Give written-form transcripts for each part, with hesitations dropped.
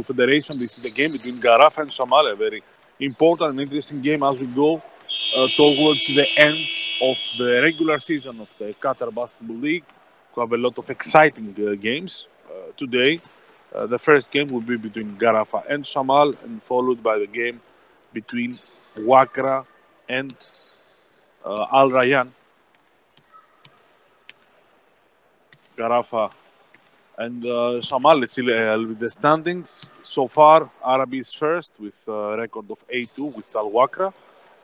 Federation. This is the game between GHARAFA and SHAMAL, a very important and interesting game as we go towards the end of the regular season of the Qatar Basketball League. We have a lot of exciting games today. The first game will be between GHARAFA and SHAMAL, and followed by the game between Wakra and Al Rayyan. GHARAFA and SHAMAL, let's see the standings. So far, Arabi is first with a record of 8-2 with Al Wakra.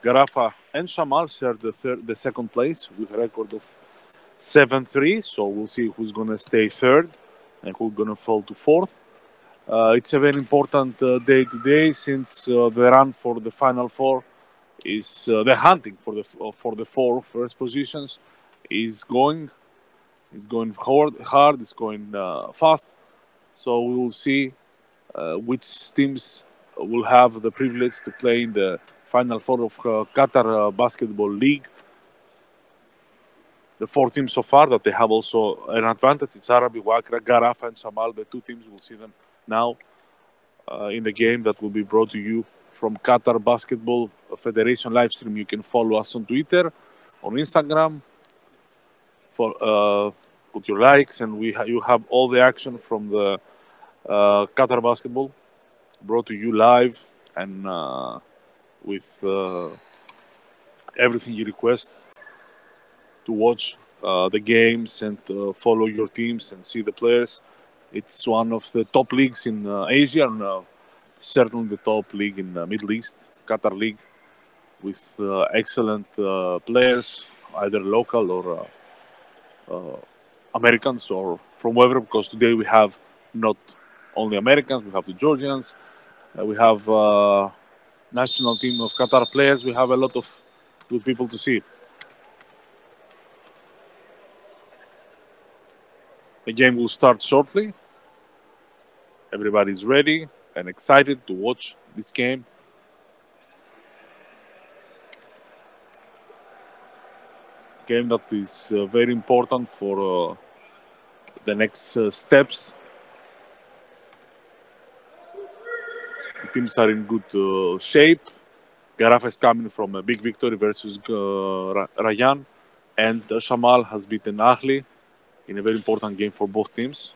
GHARAFA and SHAMAL share the second place with a record of 7-3. So we'll see who's going to stay third and who's going to fall to fourth. It's a very important day today, since the run for the Final Four is the hunting for the four first positions is going. It's going hard. It's going fast. So we will see which teams will have the privilege to play in the Final Four of Qatar Basketball League. The four teams so far that they have also an advantage. It's Arabi, Wakra, GHARAFA, and SHAMAL. The two teams, we'll see them now in the game that will be brought to you from Qatar Basketball Federation live stream. You can follow us on Twitter, on Instagram. Put your likes, and you have all the action from the Qatar Basketball brought to you live and with everything you request to watch the games and follow your teams and see the players. It's one of the top leagues in Asia, and certainly the top league in the Middle East, Qatar League, with excellent players, either local or Americans or from wherever, because today we have not only Americans, we have the Georgians, we have national team of Qatar players, we have a lot of good people to see. The game will start shortly. Everybody's ready and excited to watch this game. Game that is very important for the next steps. The teams are in good shape. GHARAFA is coming from a big victory versus Rayyan, and SHAMAL has beaten Ahli in a very important game for both teams.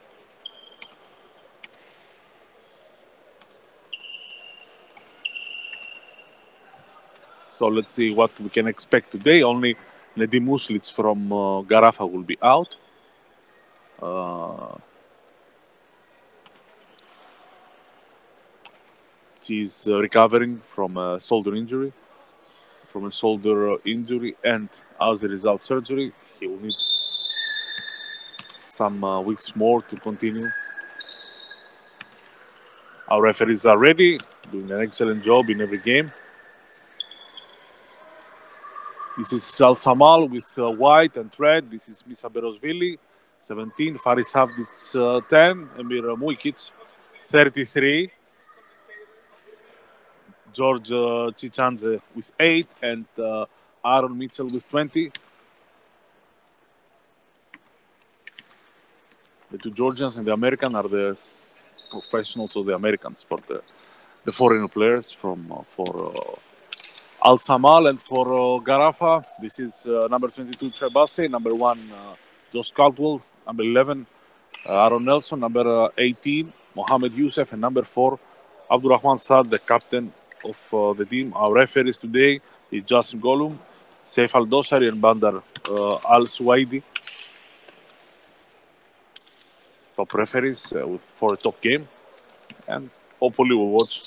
So let's see what we can expect today. Only Nedim Muslits from GHARAFA will be out. He's recovering from a shoulder injury. And as a result, surgery. He will need some weeks more to continue. Our referees are ready, doing an excellent job in every game. This is Al Samal with white and red. This is Misa Berosvili, 17. Faris Havdits, 10. Emir Mujkic, 33. George Chichanze with 8. And Aaron Mitchell with 20. The two Georgians and the American are the professionals of the Americans for the foreign players for Al Samal. And for GHARAFA, this is number 22 Trebase, number 1 Josh Caldwell, number 11 Aaron Nelson, number 18 Mohamed Youssef, and number 4 Abdurrahman Saad, the captain of the team. Our referees today is Jassim Golum, Saif Al Dosari, and Bandar Al Suwaidi. Top referees for a top game, and hopefully we'll watch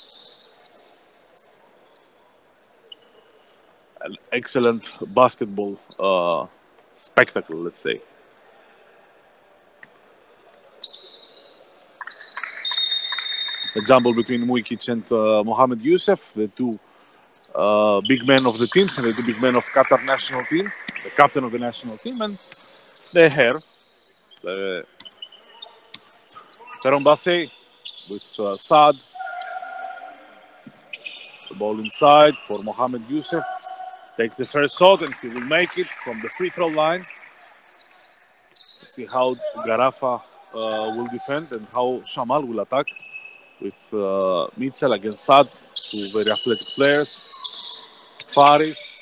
an excellent basketball spectacle, let's say. A jumble between Mujkic and Mohamed Youssef, the two big men of the teams, and the two big men of Qatar national team, the captain of the national team, and the hair. Teron Basse with Saad. The ball inside for Mohamed Youssef. Takes the first shot, and he will make it from the free throw line. Let's see how GHARAFA will defend and how SHAMAL will attack. with Mitchell against Sad, two very athletic players. Faris.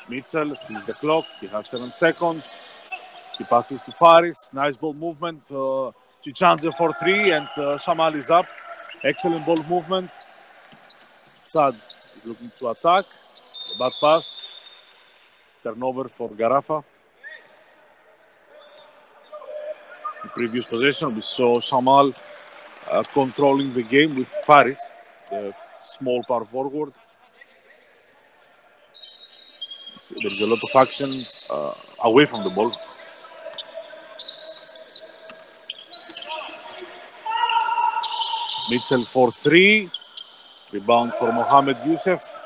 Mitchell sees the clock. He has 7 seconds. He passes to Faris. Nice ball movement. Chichanze for 3, and SHAMAL is up. Excellent ball movement. Sad is looking to attack. A bad pass. Turnover for GHARAFA. In previous possession, we saw SHAMAL controlling the game with Faris, the small power forward. There's a lot of action away from the ball. Mitchell for 3. Rebound for Mohamed Youssef.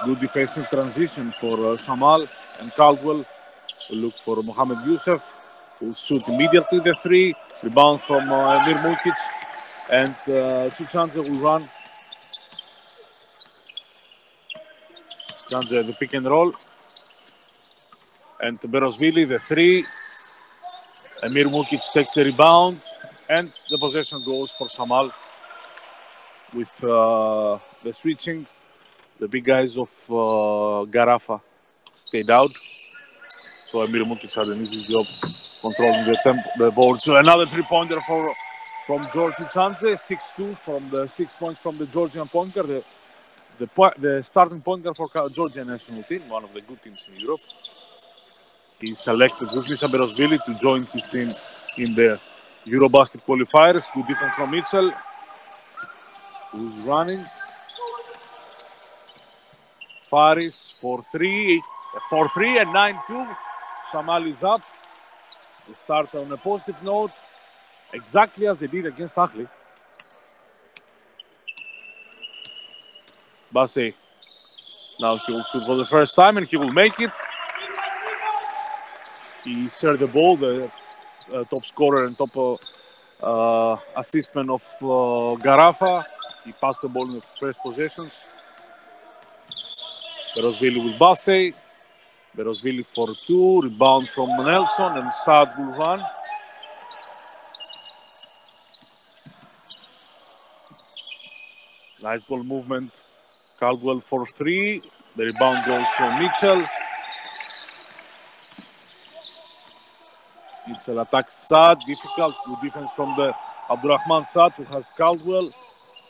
Good defensive transition for SHAMAL, and Caldwell will look for Mohamed Youssef, who will shoot immediately the 3. Rebound from Emir Mulkic, and Chichanze will run. Chichanze the pick and roll. And Berosvili the 3. Emir Mulkic takes the rebound, and the possession goes for SHAMAL with the switching. The big guys of GHARAFA stayed out, so Emir Mulkic had an easy job controlling the board. So another 3-pointer from George Chichanze, 6-2 from the 6 points from the Georgian point guard, the starting point guard for Georgian national team, one of the good teams in Europe. He selected Rufnisa Berosvili to join his team in the Eurobasket qualifiers. Good defense from Mitchell, who's running. Faris for 3 and 9-2. SHAMAL is up. They start on a positive note, exactly as they did against Ahli. Bassey, now he will shoot for the first time, and he will make it. He shared the ball, the top scorer and top assistment of GHARAFA. He passed the ball in the first possessions. Berosvili with Bassey. Berosvili for 2. Rebound from Nelson, and Sad will run. Nice ball movement. Caldwell for 3. The rebound goes from Mitchell. Mitchell attacks Sad. Difficult. Good defense from the Abdurrahman Sad, who has Caldwell.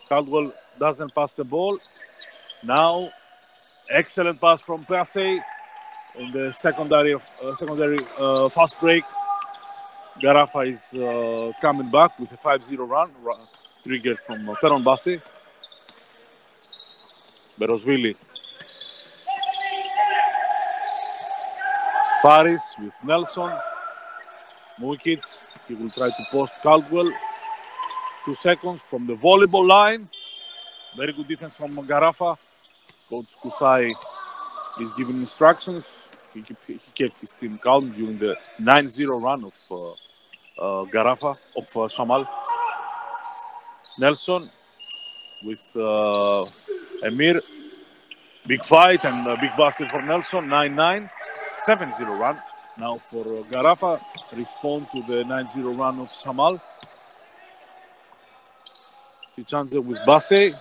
Caldwell doesn't pass the ball. Now, excellent pass from Bassey in the secondary fast break. GHARAFA is coming back with a 5-0 run triggered from Teron Bassey. Berosvili. Faris with Nelson. Mulkic, he will try to post Caldwell. 2 seconds from the volleyball line. Very good defense from GHARAFA. Coach Kusai is giving instructions. He kept his team calm during the 9-0 run of GHARAFA, of SHAMAL. Nelson with Emir. Big fight and a big basket for Nelson. 9-9. 7-0 run now for GHARAFA. Respond to the 9-0 run of SHAMAL. Chichanze with Bassey.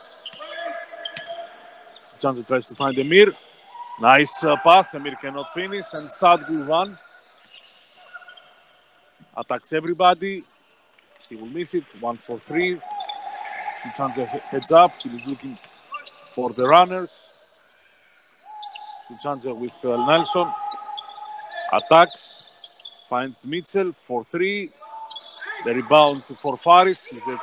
Chichanze tries to find Emir. Nice pass. Emir cannot finish, and Sad will run. Attacks everybody. He will miss it. 1 for 3. Chichanze heads up. He is looking for the runners. Chichanze with Nelson. Attacks. Finds Mitchell for 3. The rebound for Faris is a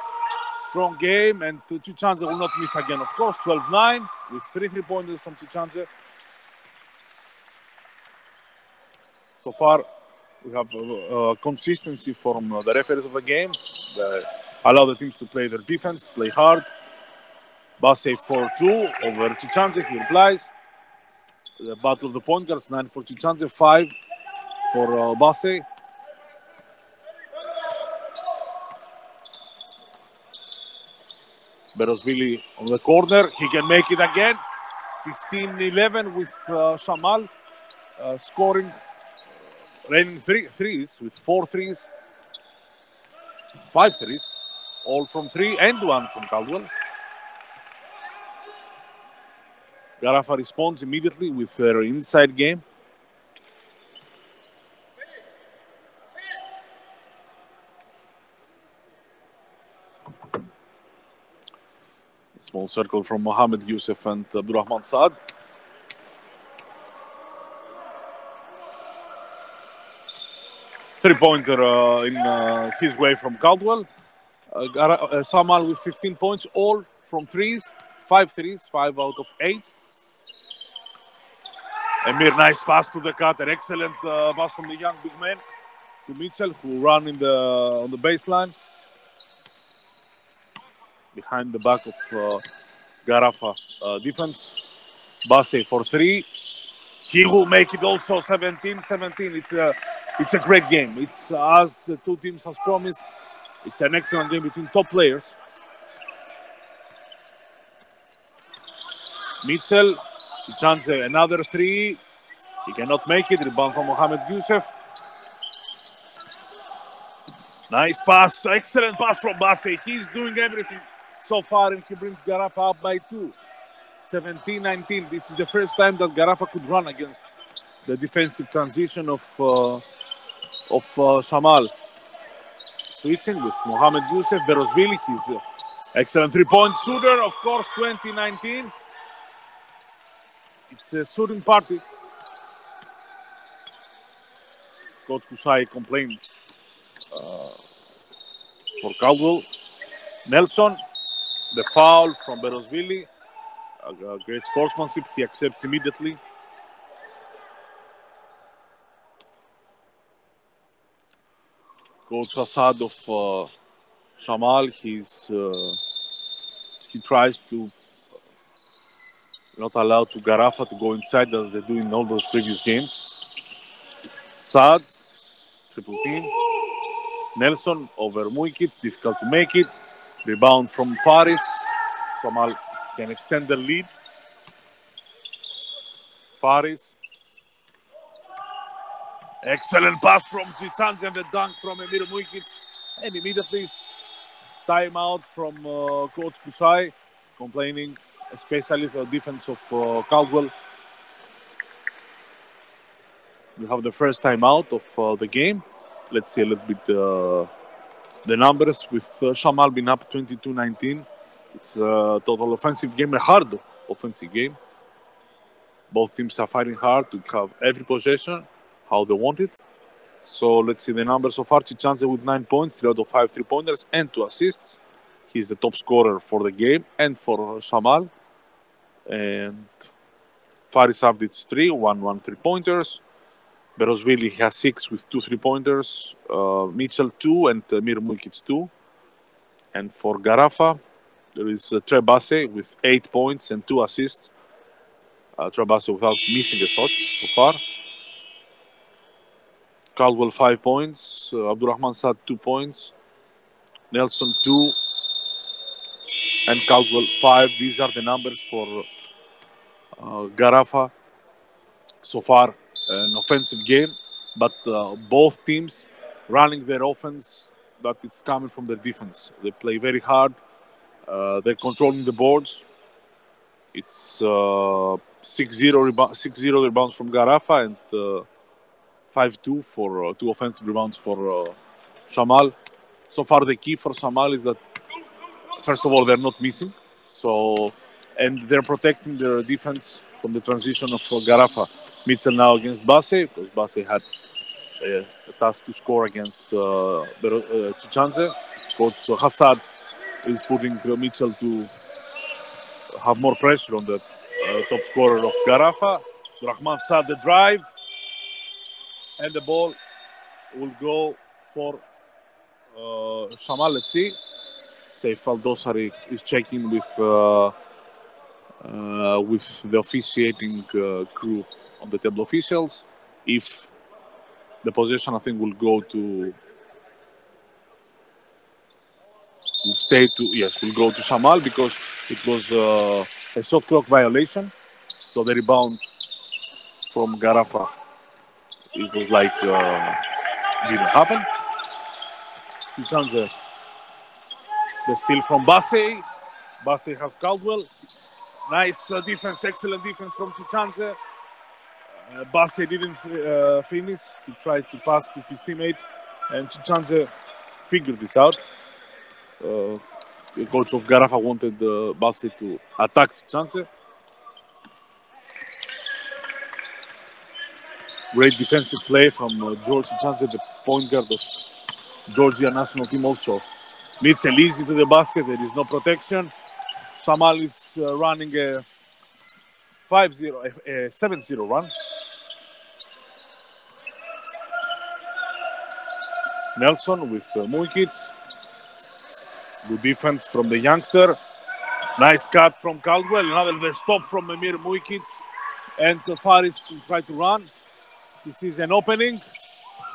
strong game, and Chichanze will not miss again, of course. 12-9 with 3 3-pointers from Chichanze. So far, we have consistency from the referees of the game. They allow the teams to play their defense, play hard. Bassey for 2 over Chichanze. He replies. The battle of the point guards, 9 for Chichanze, 5 for Bassey. Berosvili on the corner. He can make it again. 15-11 with SHAMAL scoring, raining threes with 4 threes. 5 threes, all from 3 and 1 from Caldwell. GHARAFA responds immediately with their inside game. Small circle from Mohamed Youssef and Abdurrahman Saad. Three-pointer in his way from Caldwell. SHAMAL with 15 points, all from threes. 5 threes, 5 out of 8. Emir, nice pass to the cutter. Excellent pass from the young big man to Mitchell, who ran on the baseline. Behind the back of GHARAFA defense. Basse for 3. He will make it also 17-17. It's a great game. It's as the two teams has promised. It's an excellent game between top players. Mitchell, Chichanze, another 3. He cannot make it. Rebound from Mohamed Youssef. Nice pass. Excellent pass from Basse. He's doing everything so far, and he brings GHARAFA up by 2. 17-19. This is the first time that GHARAFA could run against the defensive transition of SHAMAL. Switching with Mohamed Youssef, Berosvili. He's an excellent three-point shooter. Of course, 2019. It's a shooting party. Coach Kusai complains for Caldwell. Nelson, the foul from Berosvili. Great sportsmanship. He accepts immediately. Coach Assad of SHAMAL, he tries to not allow to GHARAFA to go inside as they do in all those previous games. Saad, triple team. Nelson over Muikic, difficult to make it. Rebound from Faris. SHAMAL can extend the lead. Faris. Excellent pass from Chichanze and the dunk from Emir Muikic. And immediately, timeout from Coach Kusai, complaining especially for the defense of Caldwell. We have the first timeout of the game. Let's see a little bit the numbers with SHAMAL being up 22-19. It's a total offensive game, a hard offensive game. Both teams are fighting hard to have every possession how they want it. So let's see the numbers so far. Chichanze with 9 points, 3 out of 5 3-pointers and 2 assists. He's the top scorer for the game and for SHAMAL. And Faris Avdic 3, 1 3-pointers. Berosvili has 6 with 2 3-pointers. Mitchell 2 and Emir Muikic 2. And for GHARAFA, there is Trey Basse with 8 points and 2 assists. Trey Basse without missing a shot so far. Caldwell 5 points. Abdurrahman Saad 2 points. Nelson 2. And Caldwell 5. These are the numbers for GHARAFA. So far, an offensive game. But both teams running their offense, but it's coming from their defense. They play very hard. They're controlling the boards. It's 6-0 rebounds from GHARAFA and 5-2 for 2 offensive rebounds for SHAMAL. So far, the key for SHAMAL is that, first of all, they're not missing. And they're protecting their defense from the transition of GHARAFA. Mitchell now against Basse, because Basse had a task to score against Chichanze. Coach Hassad is putting Mitchell to have more pressure on the top scorer of GHARAFA. Rahman Saad the drive. And the ball will go for SHAMAL. Let's see. Saif Al-Dosari is checking with the officiating crew on the table officials. If the possession, I think, will go to will go to SHAMAL because it was a shot clock violation. So the rebound from GHARAFA, it was like didn't happen. Chichanze The steal from Basse. Basse has Caldwell. Nice defense, excellent defense from Chichanze. Basse didn't finish. He tried to pass to his teammate, and Chichanze figured this out. The coach of GHARAFA wanted Basse to attack Chichanze. Great defensive play from George Chichanze, the point guard of Georgia national team also. Mitchell easy to the basket, there is no protection. SHAMAL is running a 7-0 run. Nelson with Mujkic. Good defense from the youngster. Nice cut from Caldwell. Another stop from Emir Mujkic. And Faris will try to run. This is an opening.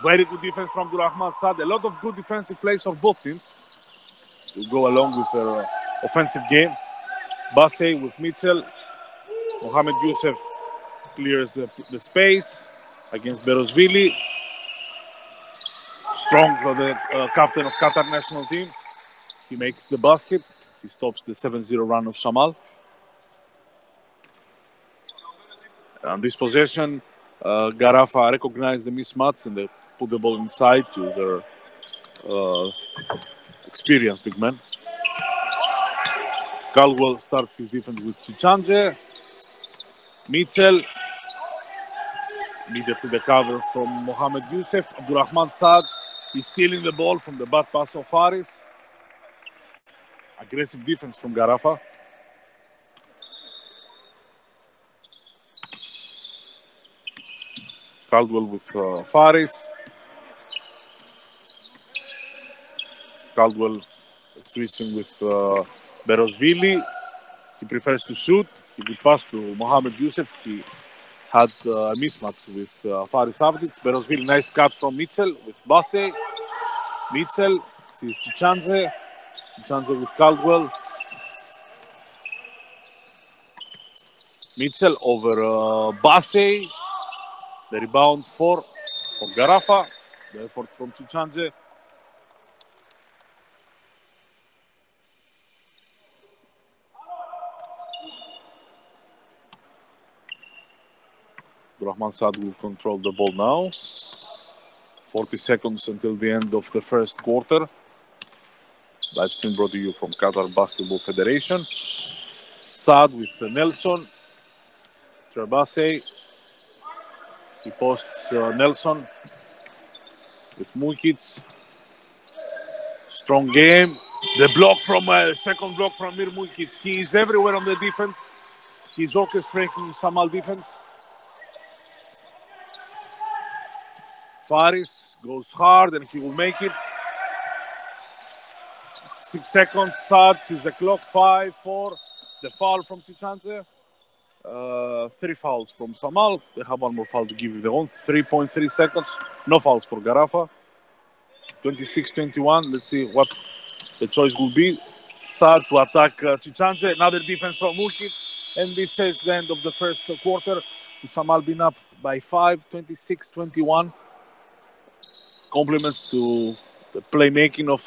Very good defense from Abdulrahman Saad. A lot of good defensive plays of both teams to go along with their offensive game. Basse with Mitchell. Mohamed Youssef clears the space against Berosvili. Strong for the captain of Qatar national team. He makes the basket. He stops the 7-0 run of SHAMAL. On this possession, GHARAFA recognized the mismatch and they put the ball inside to their experienced big men. Caldwell starts his defense with Chichanze. Mitchell. Immediately the cover from Mohamed Youssef. Abdulrahman Saad is stealing the ball from the bad pass of Faris. Aggressive defense from GHARAFA. Caldwell with Faris. Caldwell switching with Berosvili. He prefers to shoot. He would pass to Mohamed Youssef. He had a mismatch with Faris Avdic. Berosvili, nice cut from Mitchell with Basse. Mitchell sees Chichanze. Chichanze with Caldwell. Mitchell over Basse. The rebound for GHARAFA. The effort from Chichanze. Rahman Saad will control the ball now. 40 seconds until the end of the first quarter. Live stream brought to you from Qatar Basketball Federation. Saad with Nelson. Trebase. He posts Nelson with Mujkic. Strong game. The block from second block from Mir Mujkic. He is everywhere on the defense. He's orchestrating SHAMAL defense. Faris goes hard and he will make it. 6 seconds. Saad sees the clock. 5, 4. The foul from Chichanze. 3 fouls from SHAMAL. They have one more foul to give you their own. 3.3 seconds. No fouls for GHARAFA. 26-21. Let's see what the choice will be. Saad to attack Chichanze. Another defense from Mujkic. And this is the end of the first quarter. SHAMAL been up by 5, 26-21. Compliments to the playmaking of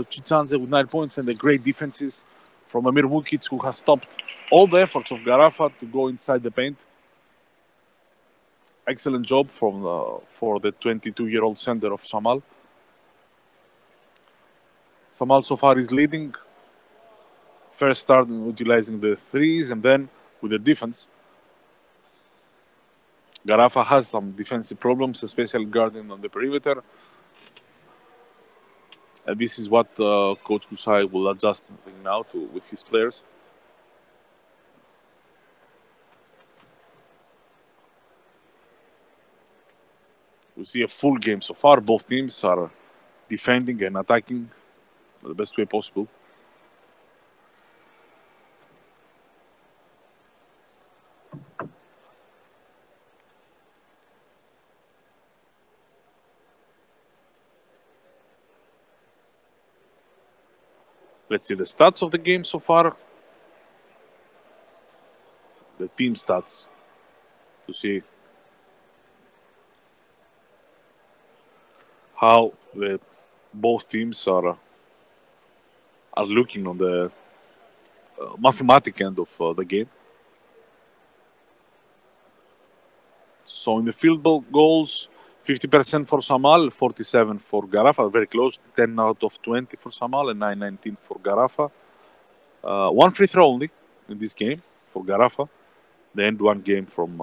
Chichanze with 9 points and the great defenses from Emir Mujkic, who has stopped all the efforts of GHARAFA to go inside the paint. Excellent job from for the 22-year-old center of SHAMAL. SHAMAL so far is leading. First start utilizing the threes and then with the defense. GHARAFA has some defensive problems, especially guarding on the perimeter. And this is what Coach Kusai will adjust now with his players. We see a full game so far. Both teams are defending and attacking the best way possible. Let's see the stats of the game so far. The team stats to see how both teams are are looking on the mathematic end of the game. So in the field goals, 50% for SHAMAL, 47 for GHARAFA, very close, 10 out of 20 for SHAMAL and 9-19 for GHARAFA. One free throw only in this game for GHARAFA. The end one game from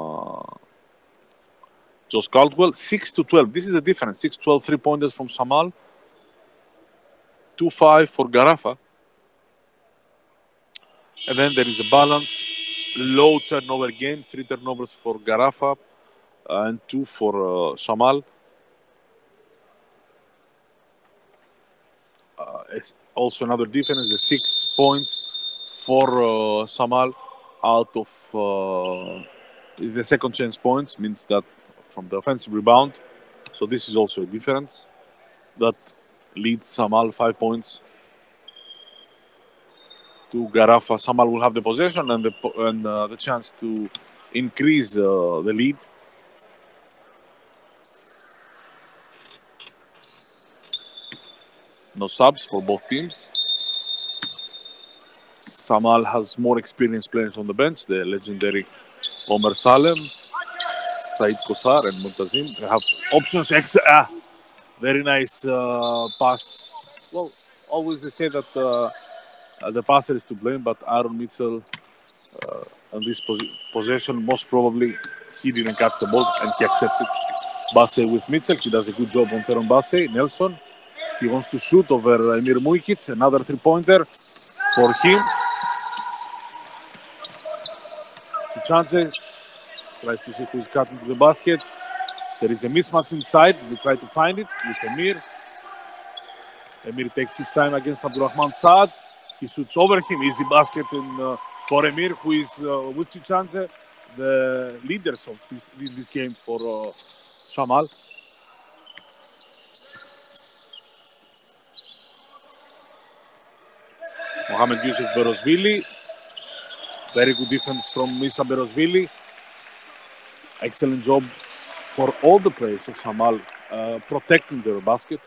Josh Caldwell, 6-12. This is the difference. 6-12 3-pointers from SHAMAL, 2-5 for GHARAFA. And then there is a balance, low turnover game, 3 turnovers for GHARAFA and 2 for SHAMAL. Also another difference, the 6 points for SHAMAL out of the second chance points, means that from the offensive rebound. So this is also a difference that leads SHAMAL 5 points to GHARAFA. SHAMAL will have the possession and the chance to increase the lead. No subs for both teams. SHAMAL has more experienced players on the bench, the legendary Omer Salem, Said Kosar and Muntazim. They have options. Very nice pass. Well, always they say that the passer is to blame, but Aaron Mitchell on this possession, most probably he didn't catch the ball and he accepts it. Basse with Mitchell. He does a good job on Teron Basse. Nelson. He wants to shoot over Emir Mujic. Another 3-pointer for him. Chance tries to see who is cutting to the basket. There is a mismatch inside. We try to find it with Emir. Emir takes his time against Abdurrahman Saad. He shoots over him. Easy basket for Emir, who is with Chance, the leaders of this game for SHAMAL. Mohamed Yusuf Berosvili. Very good defense from Misa Berosvili. Excellent job for all the players of SHAMAL protecting their basket.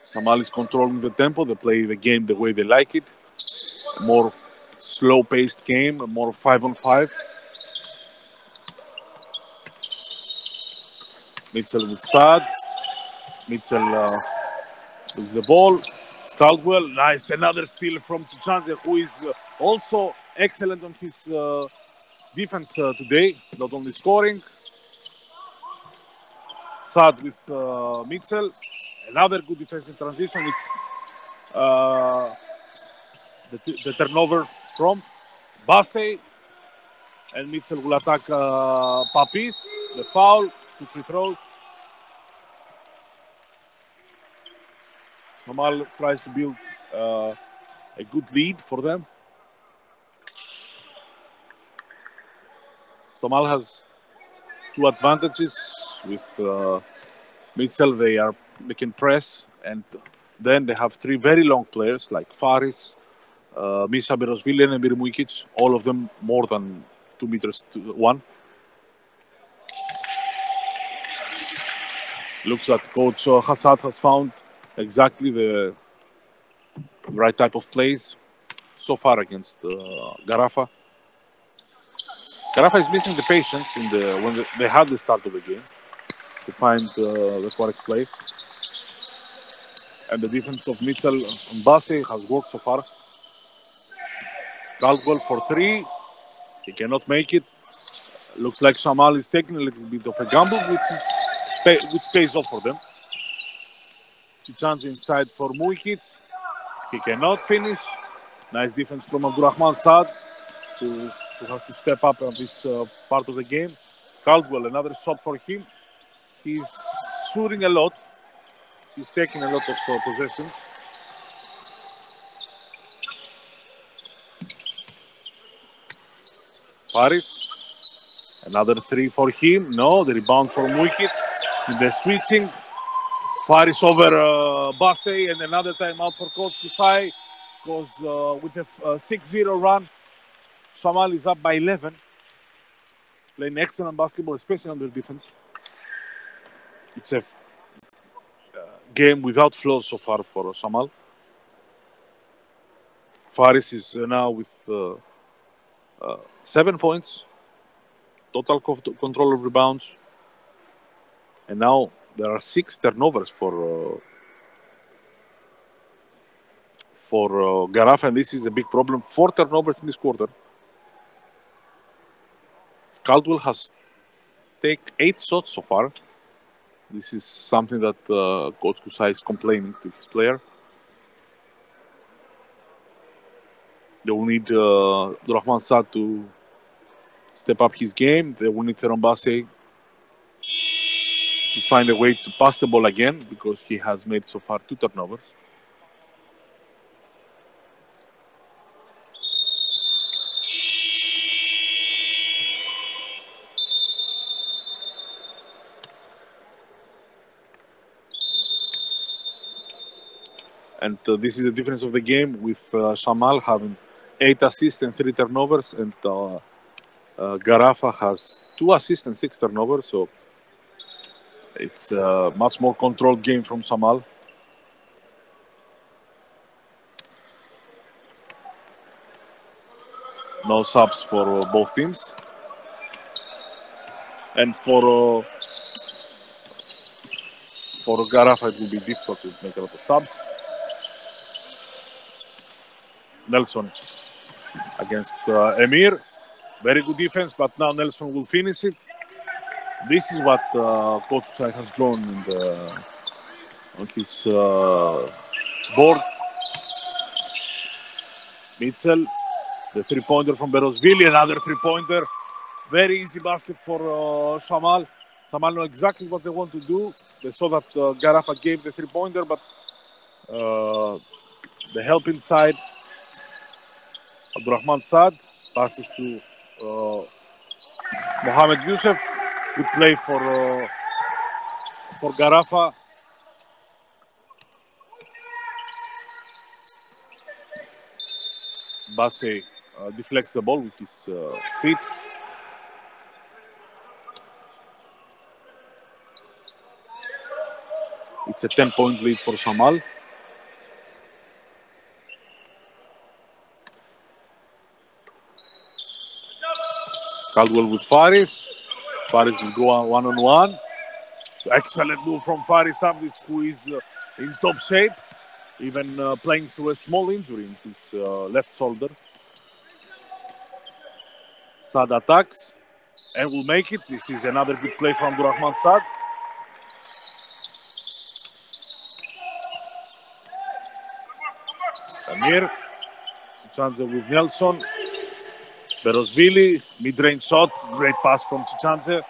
SHAMAL is controlling the tempo. They play the game the way they like it. A more slow-paced game, a more 5-on-5. Mitchell with Saad. Mitchell with the ball. Caldwell, nice. Another steal from Chichanze, who is also excellent on his defense today, not only scoring. Saad with Mitchell. Another good defensive transition. It's the turnover from Basse. And Mitchell will attack Papis. The foul, 2 free throws. SHAMAL tries to build a good lead for them. SHAMAL has 2 advantages with Mitchell. They can press, and then they have 3 very long players like Faris, Misa Berosvili, and Emir Mujic. All of them more than 2 meters to 1. Looks like Coach Hassad has found exactly the right type of plays so far against GHARAFA. GHARAFA is missing the patience when they had the start of the game to find the correct play. And the defense of Mitchell and Basse has worked so far. Caldwell for 3. He cannot make it. Looks like SHAMAL is taking a little bit of a gamble, which pays off for them. Chichanze inside for Mujic. He cannot finish. Nice defense from Abdurrahman Saad, who has to step up on this part of the game. Caldwell, another shot for him. He's shooting a lot. He's taking a lot of possessions. Faris, another 3 for him. No, the rebound for Mujic. In the switching, Faris over Basse, and another timeout for Coach Kusai, because with a 6-0 run, SHAMAL is up by 11. playing excellent basketball, especially under defense. It's a game without flaws so far for SHAMAL. Faris is now with 7 points, total control of rebounds, and now there are 6 turnovers for GHARAFA, and this is a big problem. 4 turnovers in this quarter. Caldwell has taken 8 shots so far. This is something that Coach Kusai is complaining to his player. They will need Abdurrahman Saad to step up his game. They will need Teron Bassey to find a way to pass the ball again, because he has made so far 2 turnovers. And this is the difference of the game, with SHAMAL having 8 assists and 3 turnovers, and GHARAFA has 2 assists and 6 turnovers. So it's a much more controlled game from SHAMAL. No subs for both teams. And for GHARAFA, it will be difficult to make a lot of subs. Nelson against Emir. Very good defense, but now Nelson will finish it. This is what Coach Kusai has drawn on his board. Mitchell, the 3-pointer from Berosvili, another 3-pointer. Very easy basket for SHAMAL. SHAMAL know exactly what they want to do. They saw that GHARAFA gave the 3-pointer, but the help inside. Abdurrahman Saad passes to Mohamed Youssef. Good play for GHARAFA. Bassey deflects the ball with his feet. It's a 10-point lead for SHAMAL. Caldwell with Faris. Faris will go one-on-one. Excellent move from Faris Abdic, who is in top shape, even playing through a small injury in his left shoulder. Saad attacks and will make it. This is another good play from Abdurrahman Saad. Amir. Chichanze with Nelson. Berosvili, mid-range shot, great pass from Chichanze.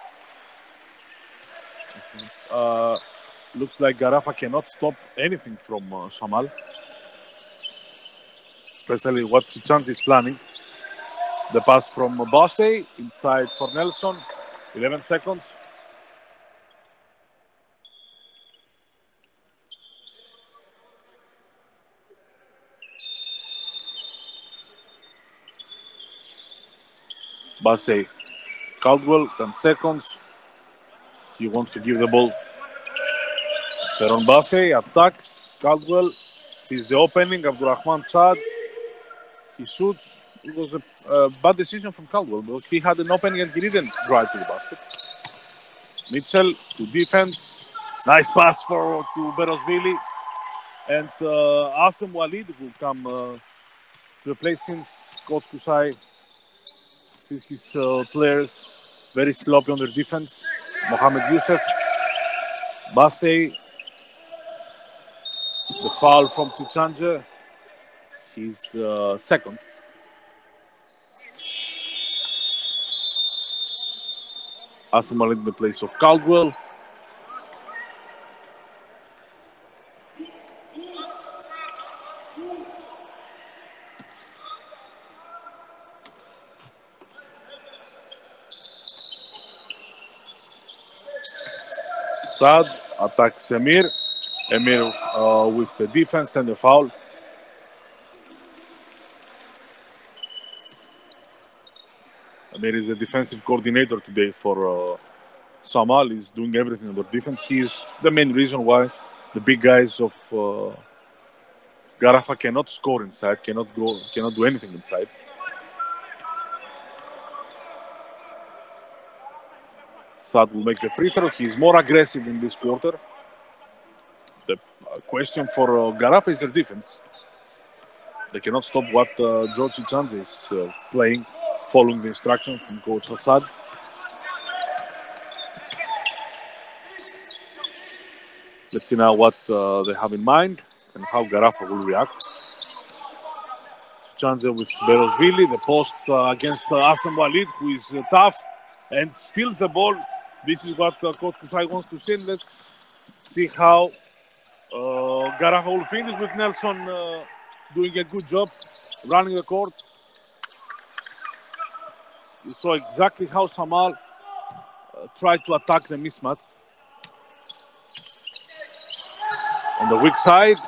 Looks like GHARAFA cannot stop anything from SHAMAL, especially what Chichanze is planning. The pass from Bassey inside for Nelson, 11 seconds. Bassey, Caldwell, 10 seconds. He wants to give the ball. Teron Bassey attacks. Caldwell sees the opening. Abdurrahman Saad. He shoots. It was a bad decision from Caldwell because he had an opening and he didn't drive to the basket. Mitchell to defense. Nice pass to Berosvili. And Asem Walid will come to the play since Coach Kusai sees his players very sloppy on their defense. Mohamed Youssef. Bassey. The foul from Chichanze. He's second. Asem in the place of Caldwell. Saad attacks Emir. Emir with the defense and the foul. Amir is a defensive coordinator today for SHAMAL. He's doing everything about defense. He is the main reason why the big guys of GHARAFA cannot score inside, cannot do anything inside. Sad will make the free throw. He's more aggressive in this quarter. The question for GHARAFA is their defense. They cannot stop what George Chance is playing, following the instruction from Coach Hassad. Let's see now what they have in mind and how GHARAFA will react. Chance with Berosvili, the post against Asem Walid, who is tough and steals the ball. This is what Coach Kusai wants to see. Let's see how GHARAFA will finish with Nelson doing a good job running the court. You saw exactly how SHAMAL tried to attack the mismatch. On the weak side,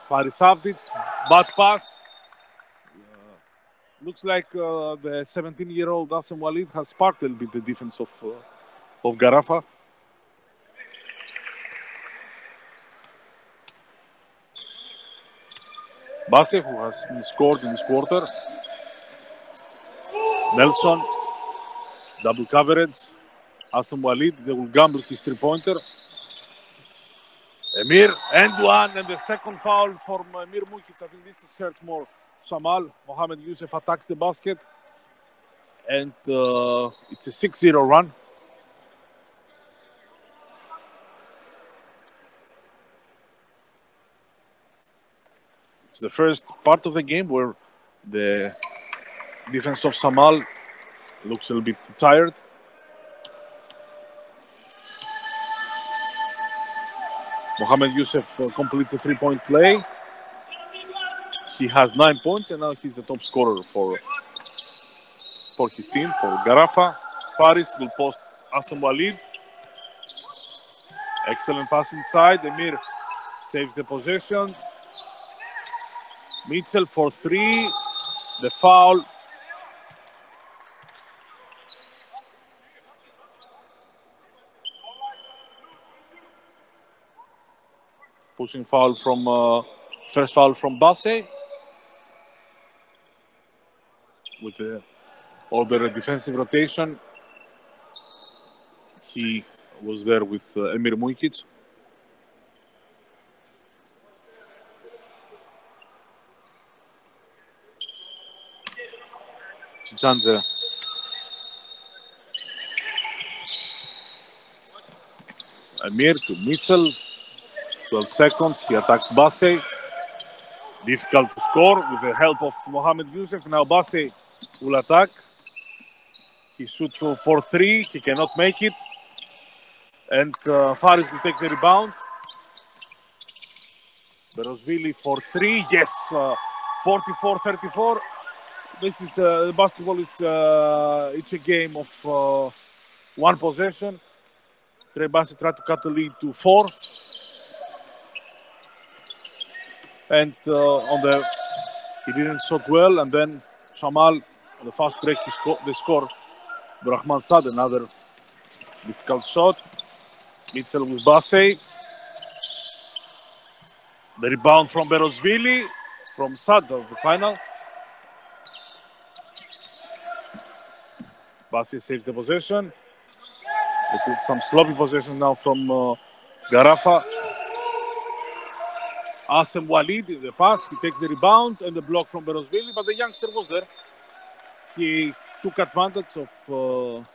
Faris Avdic, bad pass. Looks like the 17-year-old Asem Walid has sparked a little bit the defense of GHARAFA. Basse, who has scored in this quarter. Nelson, double coverage. Asem Walid, they will gamble his three-pointer. Emir, and one, and the second foul from Emir Mukic. I think this is hurt more SHAMAL. Mohamed Youssef attacks the basket. And it's a 6-0 run. It's the first part of the game where the defense of SHAMAL looks a little bit tired. Mohamed Youssef completes the three-point play. He has 9 points, and now he's the top scorer for his team, for GHARAFA. Faris will post Asem Walid. Excellent pass inside. Emir saves the possession. Mitchell for three. The foul. Pushing foul from first foul from Basse. With the order defensive rotation. He was there with Emir Mukic. Chichanze. Emir to Mitchell. 12 seconds. He attacks Basse. Difficult to score with the help of Mohamed Youssef. Now Basse will attack. He shoots for three. He cannot make it. And Faris will take the rebound. Berosvili for three. Yes, 44-34. This is basketball. It's a game of one possession. Trey Basse tried to cut the lead to 4. And he didn't shot well. And then SHAMAL, on the fast break, they score. Rahman Sad, another difficult shot. Mitchell with Basse. The rebound from Berosvili, from Sad of the final. Basse saves the possession. Some sloppy possession now from GHARAFA. Asem Walid, the pass, he takes the rebound and the block from Berosvili, but the youngster was there. He took advantage of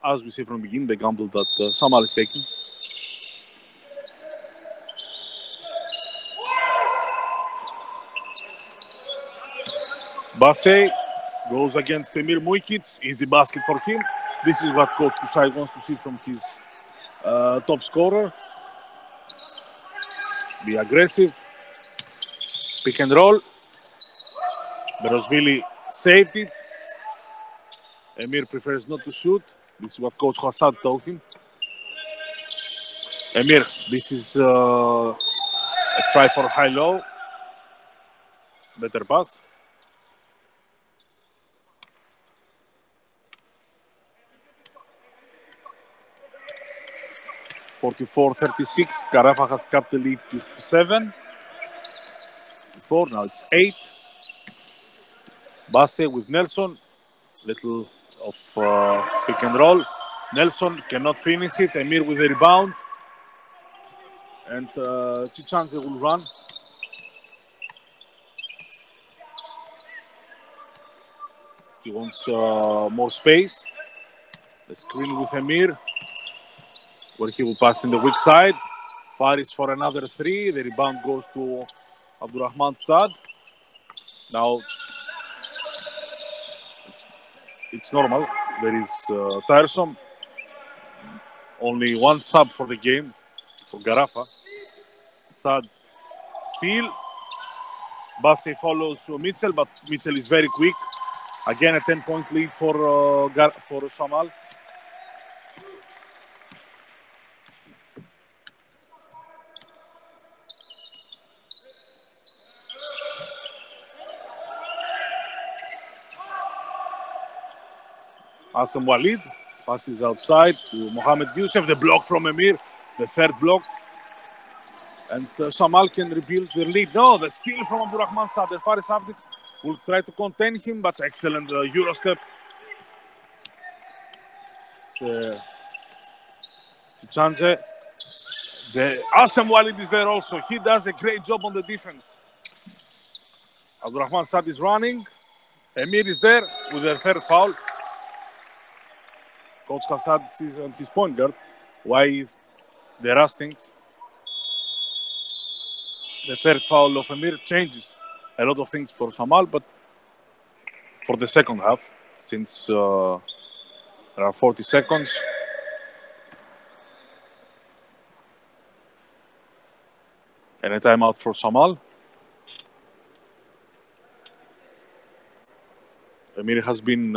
as we say from the beginning, the gamble that SHAMAL is taking. Basse goes against Emir Mukic. Easy basket for him. This is what Coach Kusai wants to see from his top scorer. Be aggressive. Pick and roll. Berosvili saved it. Emir prefers not to shoot. This is what Coach Hassad told him. Emir, this is a try for high-low. Better pass. 44-36. GHARAFA has cut the lead to 7. 4, now it's 8. Basse with Nelson. Little of pick and roll. Nelson cannot finish it. Emir with the rebound. And Chichanze will run. He wants more space. The screen with Emir, where he will pass in the weak side. Faris for another 3. The rebound goes to Abdurrahman Saad. Now it's normal. There is tiresome. Only one sub for the game for GHARAFA. Saad steal. Basse follows Mitchell, but Mitchell is very quick. Again, a 10-point lead for SHAMAL. Hassan Walid passes outside to Mohamed Youssef. The block from Emir, the third block. And SHAMAL can rebuild their lead. No, the steal from Abdurrahman Saad. The Faris Avdic will try to contain him, but excellent Euro step. Chichanze. The Hassan Walid is there also. He does a great job on the defense. Abdurrahman Saad is running. Emir is there with their third foul. Coach Hassad sees on his point guard why the rustings. The third foul of Emir changes a lot of things for SHAMAL, but for the second half, since there are 40 seconds. And a timeout for SHAMAL. Emir has been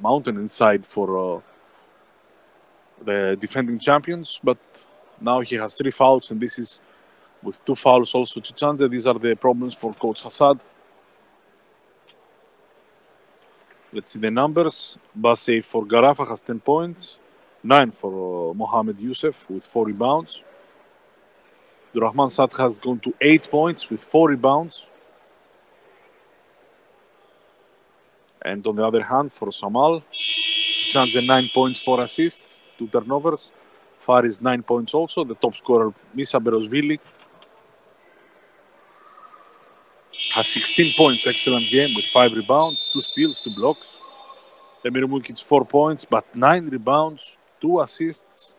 mountain inside for the defending champions, but now he has 3 fouls, and this is with 2 fouls also Chichanze. These are the problems for Coach Hassad. Let's see the numbers. Basse for GHARAFA has 10 points, 9 for Mohamed Youssef with 4 rebounds. Abdurrahman Saad has gone to 8 points with 4 rebounds. And on the other hand, for SHAMAL, Chichanze 9 points, 4 assists, 2 turnovers. Faris 9 points also. The top scorer, Misa Berosvili, has 16 points. Excellent game with 5 rebounds, 2 steals, 2 blocks. Emir Mukic 4 points, but 9 rebounds, 2 assists,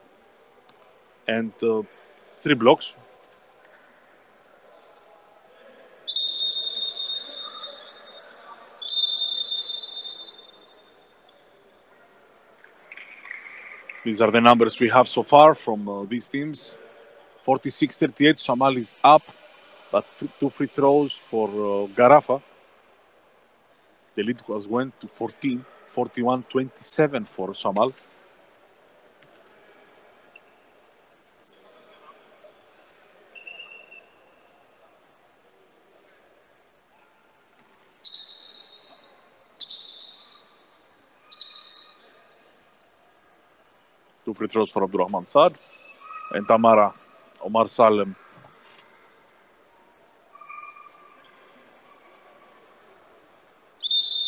and 3 blocks. These are the numbers we have so far from these teams. 46-38, SHAMAL is up, but 2 free throws for GHARAFA. The lead went to 14, 41-27 for SHAMAL. Two free throws for Abdurrahman Saad. And Omar Salem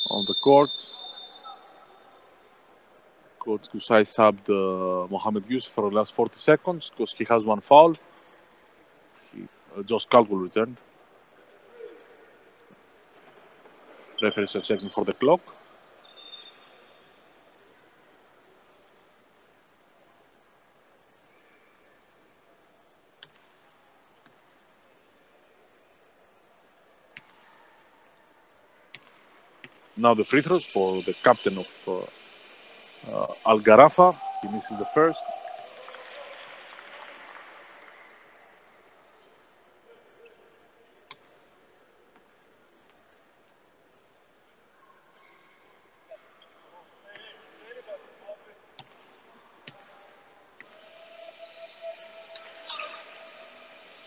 on the court. Coach Kusai subbed Mohamed Youssef for the last 40 seconds because he has 1 foul. Josh Kalk will return. Referees are checking for the clock. Now the free throws for the captain of Al GHARAFA. He misses the first.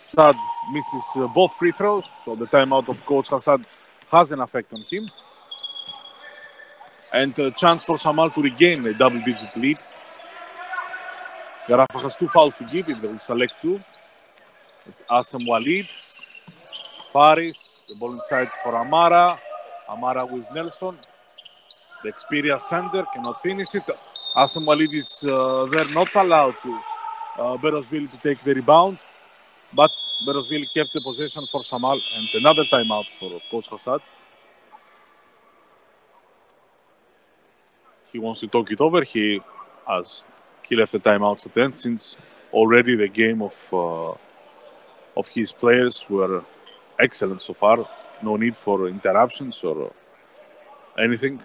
Saad misses both free throws, so the timeout of Coach Hassad has an effect on him. And a chance for SHAMAL to regain a double-digit lead. GHARAFA has 2 fouls to give if they will select 2. Asem Walid, Faris, the ball inside for Amara. Amara with Nelson. The experienced center cannot finish it. Asem Walid is there, not allowed to Berosville to take the rebound. But Berosville kept the possession for SHAMAL, and another timeout for Coach Hassad. He wants to talk it over. He left the timeouts at the end, since already the game of his players were excellent so far. No need for interruptions or anything.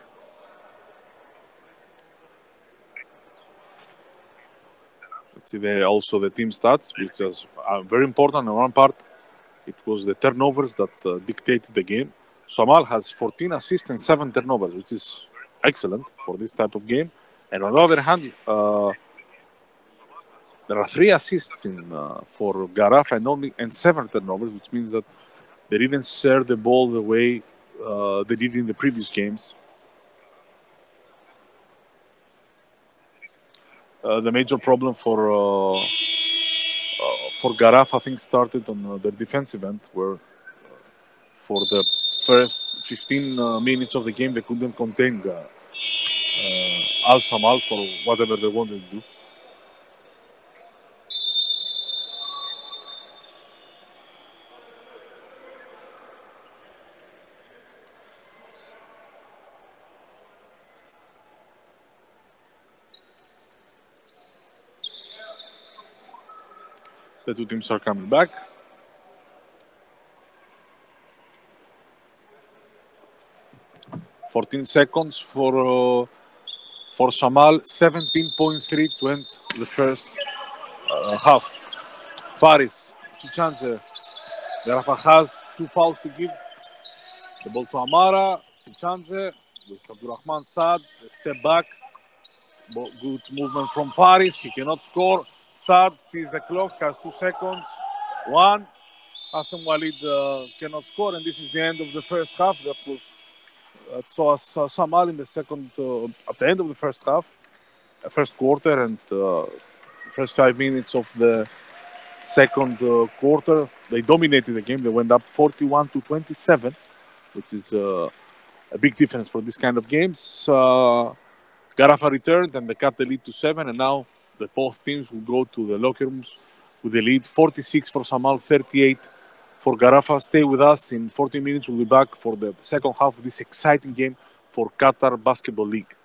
Let's see also the team stats, which is very important. On one part, it was the turnovers that dictated the game. SHAMAL has 14 assists and 7 turnovers, which is excellent for this type of game. And on the other hand, there are 3 assists for GHARAFA and 7 turnovers, which means that they didn't share the ball the way they did in the previous games. The major problem for GHARAFA, I think, started on their defensive end, where for the first 15 minutes of the game, they couldn't contain Al SHAMAL for whatever they wanted to do. The 2 teams are coming back. "14 seconds for SHAMAL, 17.3 to end the first half." Faris, Chichanze. GHARAFA has 2 fouls to give. The ball to Amara. Chichanze with Abdurrahman Saad. Step back. Good movement from Faris. He cannot score. Saad sees the clock, has 2 seconds. 1. Asem Walid cannot score, and this is the end of the first half. That was saw SHAMAL in the second, at the end of the first half, first quarter, and first 5 minutes of the second quarter. They dominated the game. They went up 41-27, which is a big difference for this kind of games. GHARAFA returned and they cut the lead to 7, and now both teams will go to the locker rooms with the lead 46 for SHAMAL, 38 for GHARAFA. Stay with us. In 40 minutes, we'll be back for the second half of this exciting game for Qatar Basketball League.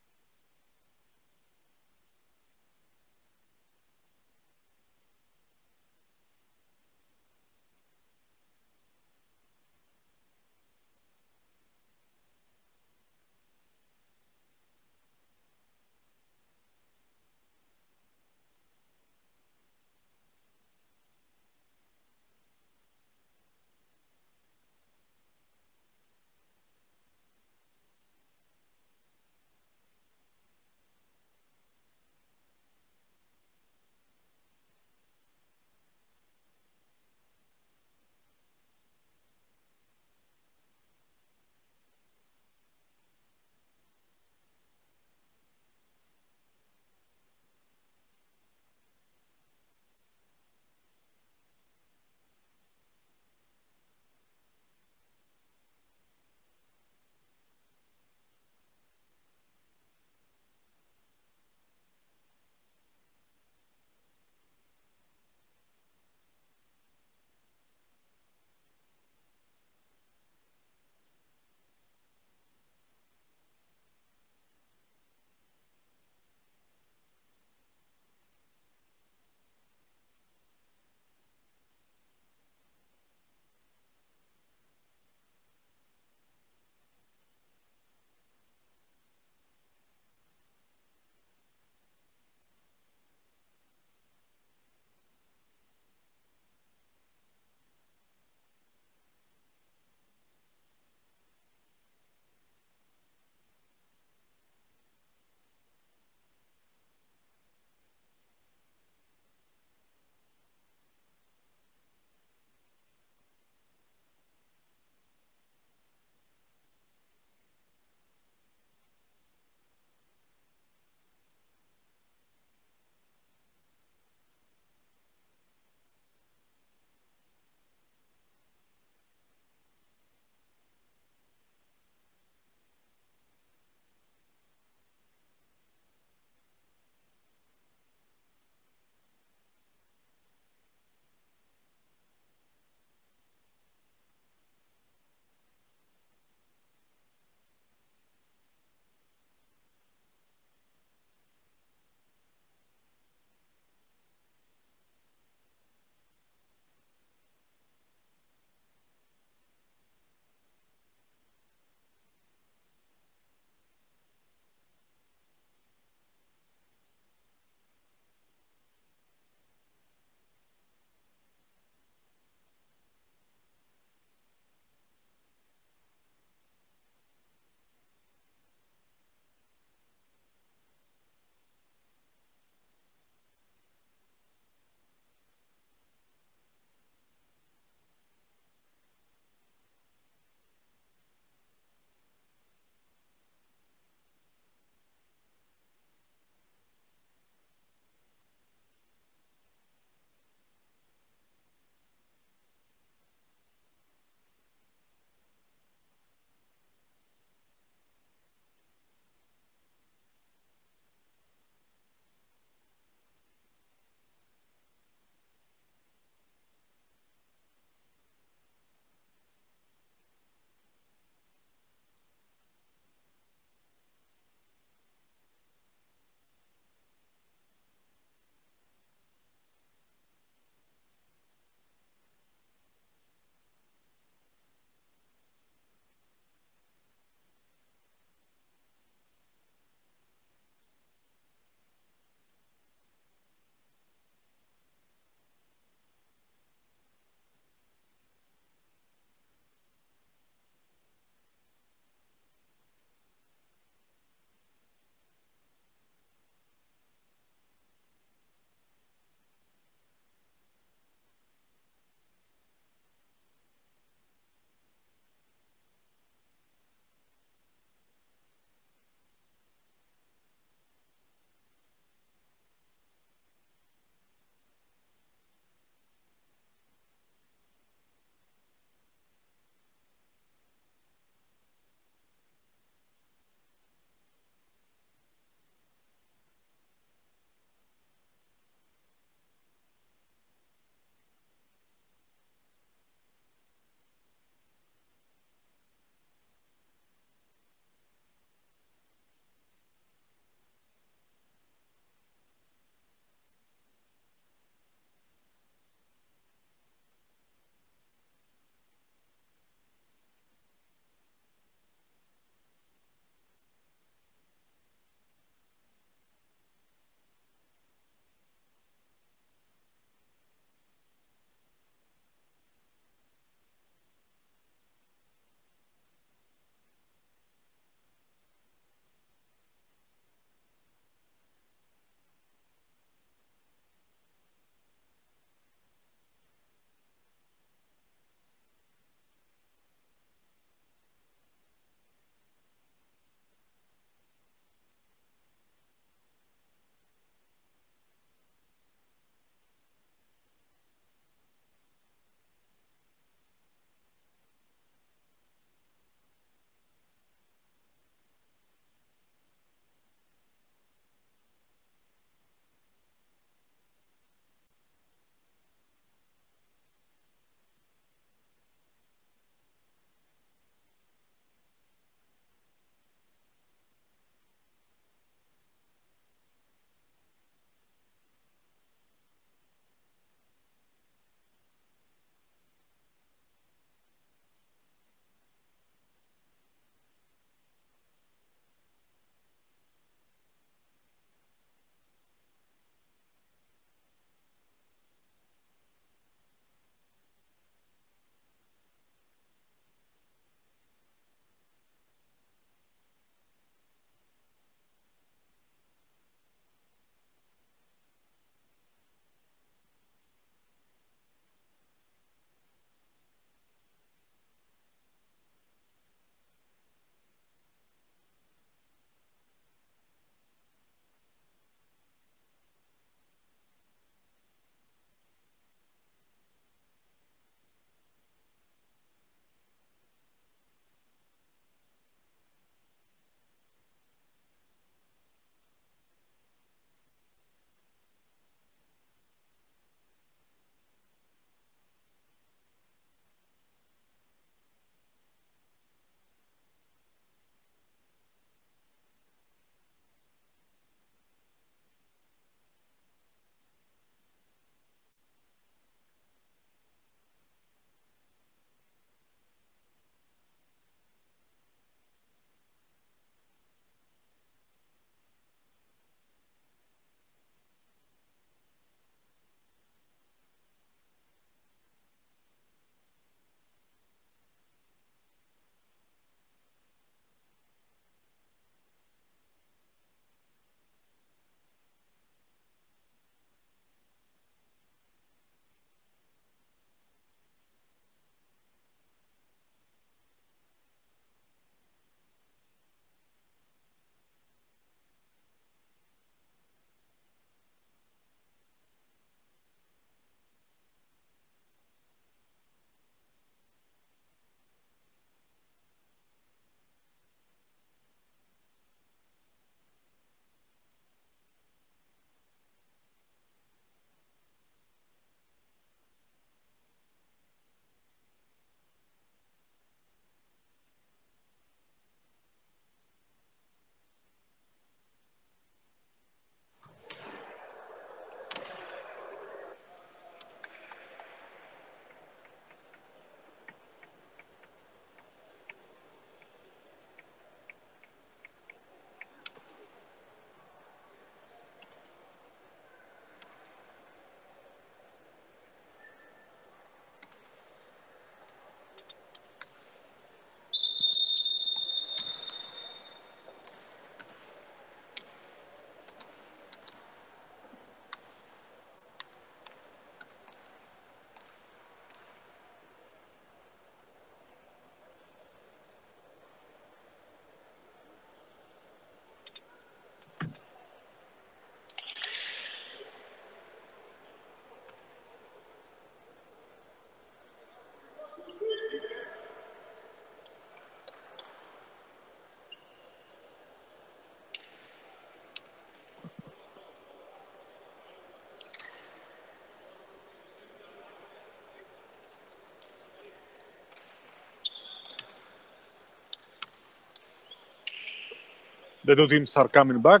The two teams are coming back.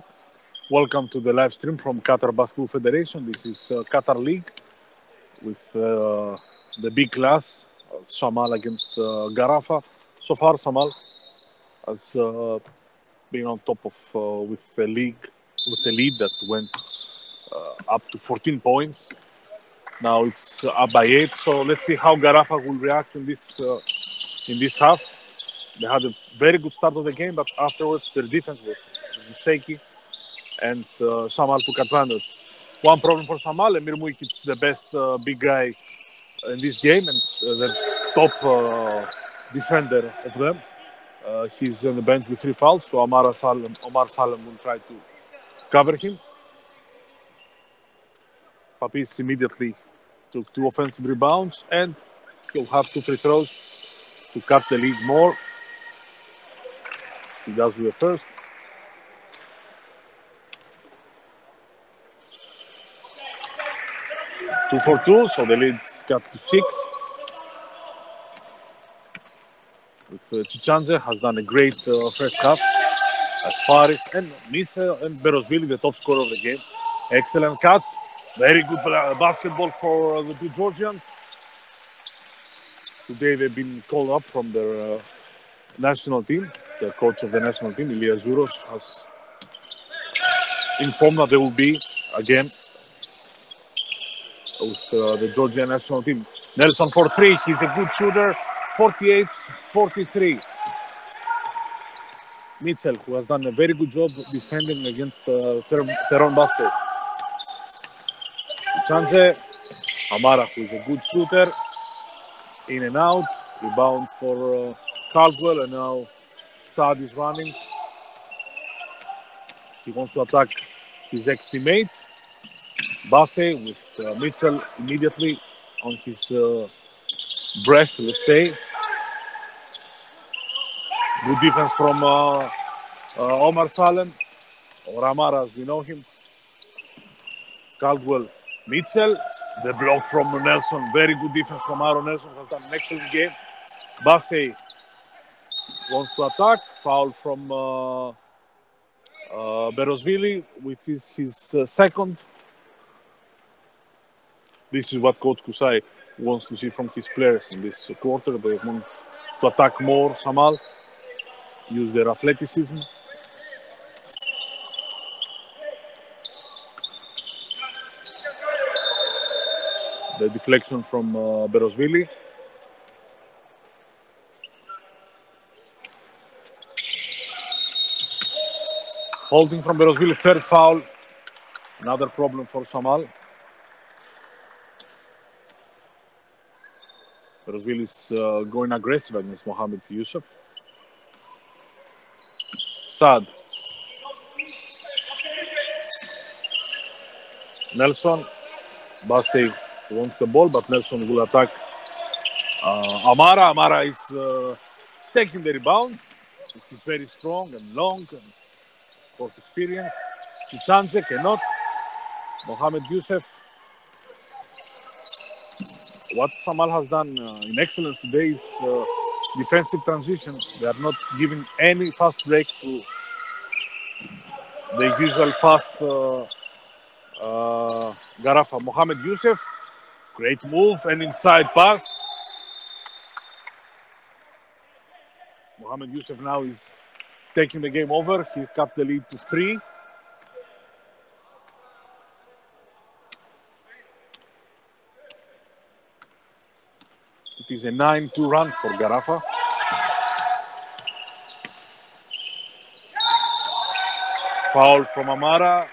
Welcome to the live stream from Qatar Basketball Federation. This is Qatar League with the big class, SHAMAL against GHARAFA. So far, SHAMAL has been on top of with a lead that went up to 14 points. Now it's up by 8. So let's see how GHARAFA will react in this half. They had a very good start of the game, but afterwards their defense was shaky, and SHAMAL took advantage. One problem for SHAMAL, Emir Muikic is the best big guy in this game and the top defender of them. He's on the bench with 3 fouls, so Omar Salem will try to cover him. Papis immediately took 2 offensive rebounds, and he'll have 2 free throws to cut the lead more. He does with the first. Two for 2, so the lead's cut to 6. With Chichanze has done a great first half. As Faris and Nisa and Berosvili, the top scorer of the game. Excellent cut. Very good basketball for the 2 Georgians. Today they've been called up from their national team. The coach of the national team, Ilya Zouros, has informed that they will be again with the Georgian national team. Nelson for 3. He's a good shooter. 48-43. Mitchell, who has done a very good job defending against Theron Basse. Chance, Amara, who is a good shooter. In and out. Rebound for Caldwell, and now Saad is running. He wants to attack his ex-teammate. Basse with Mitchell immediately on his breath, let's say. Good defense from Omar Salem, or Amara as we know him. Caldwell, Mitchell. The block from Nelson. Very good defense from Aaron Nelson, who has done an excellent game. Basse wants to attack. Foul from Berosvili, which is his second. This is what Coach Kusai wants to see from his players in this quarter. They want to attack more SHAMAL, use their athleticism. The deflection from Berosvili. Holding from Berosvili, 3rd foul. Another problem for SHAMAL. Berosvili is going aggressive against Mohamed Yusuf. Saad. Nelson. Basse wants the ball, but Nelson will attack Amara. Amara is taking the rebound. He's very strong and long and, of course, experienced. Chichanze cannot. Mohamed Yusuf. What SHAMAL has done in excellence today is defensive transition. They are not giving any fast break to the usual fast GHARAFA. Mohamed Yusuf, great move and inside pass. Mohamed Yusuf now is taking the game over. He cut the lead to 3. It is a 9-2 run for GHARAFA. Foul from Amara.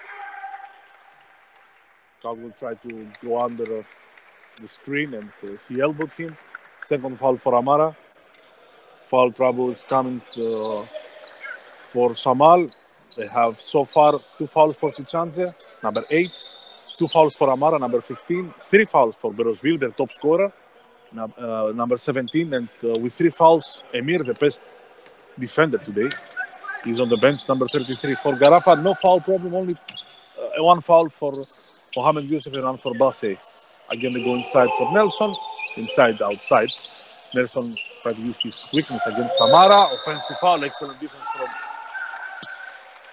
Cal will try to go under the screen, and he elbowed him. Second foul for Amara. Foul trouble is coming for SHAMAL. They have so far 2 fouls for Chichanze, number 8. 2 fouls for Amara, number 15. 3 fouls for Berosvili, their top scorer, number 17. And with 3 fouls, Emir, the best defender today, is on the bench, number 33 for GHARAFA. No foul problem, only 1 foul for Mohamed Yusuf and 1 for Basse. Again, they go inside for Nelson, inside, outside. Nelson tried to use his quickness against Amara. Offensive foul, excellent defense from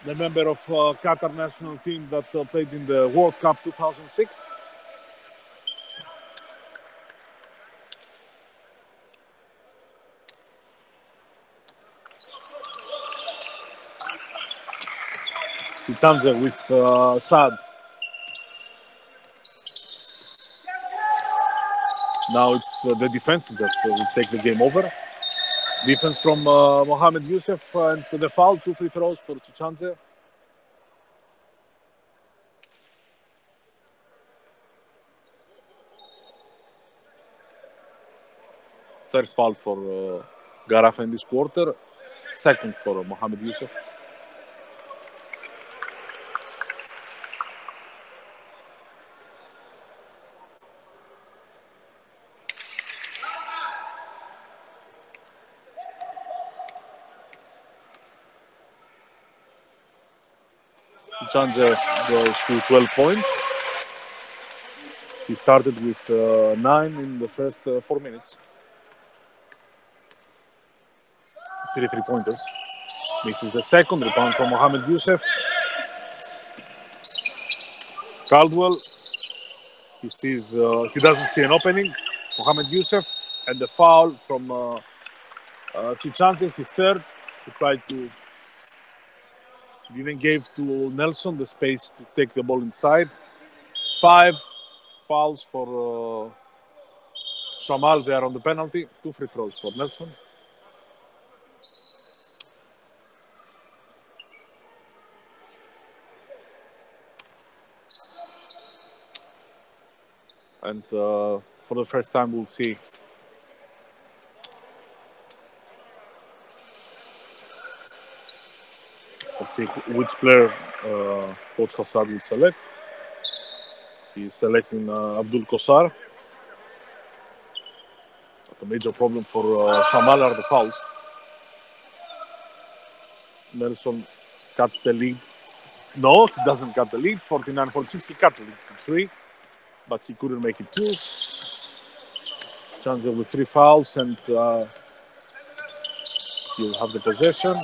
the member of Qatar national team that played in the World Cup 2006. Tichanze with Saad. Now it's the defense that will take the game over. Defense from Mohamed Youssef, and to the foul, 2 free throws for Tichanze. First foul for GHARAFA in this quarter. Second for Mohamed Youssef. Tichanze goes to 12 points. He started with 9 in the first 4 minutes. 3 3-pointers. Misses the second. Rebound from Mohamed Youssef. Caldwell. He doesn't see an opening. Mohamed Youssef, and the foul from Tichanze, his third. He tried to. He didn't give to Nelson the space to take the ball inside. 5 fouls for SHAMAL there on the penalty. 2 free throws for Nelson. And for the first time, we'll see let's see which player Coach Hassad will select. He's selecting Abdul Kossar. But the major problem for SHAMAL are the fouls. Nelson cuts the lead. No, he doesn't cut the lead. 49-46. He cut the lead to 3, but he couldn't make it 2. Tichanze with 3 fouls, and he'll have the possession.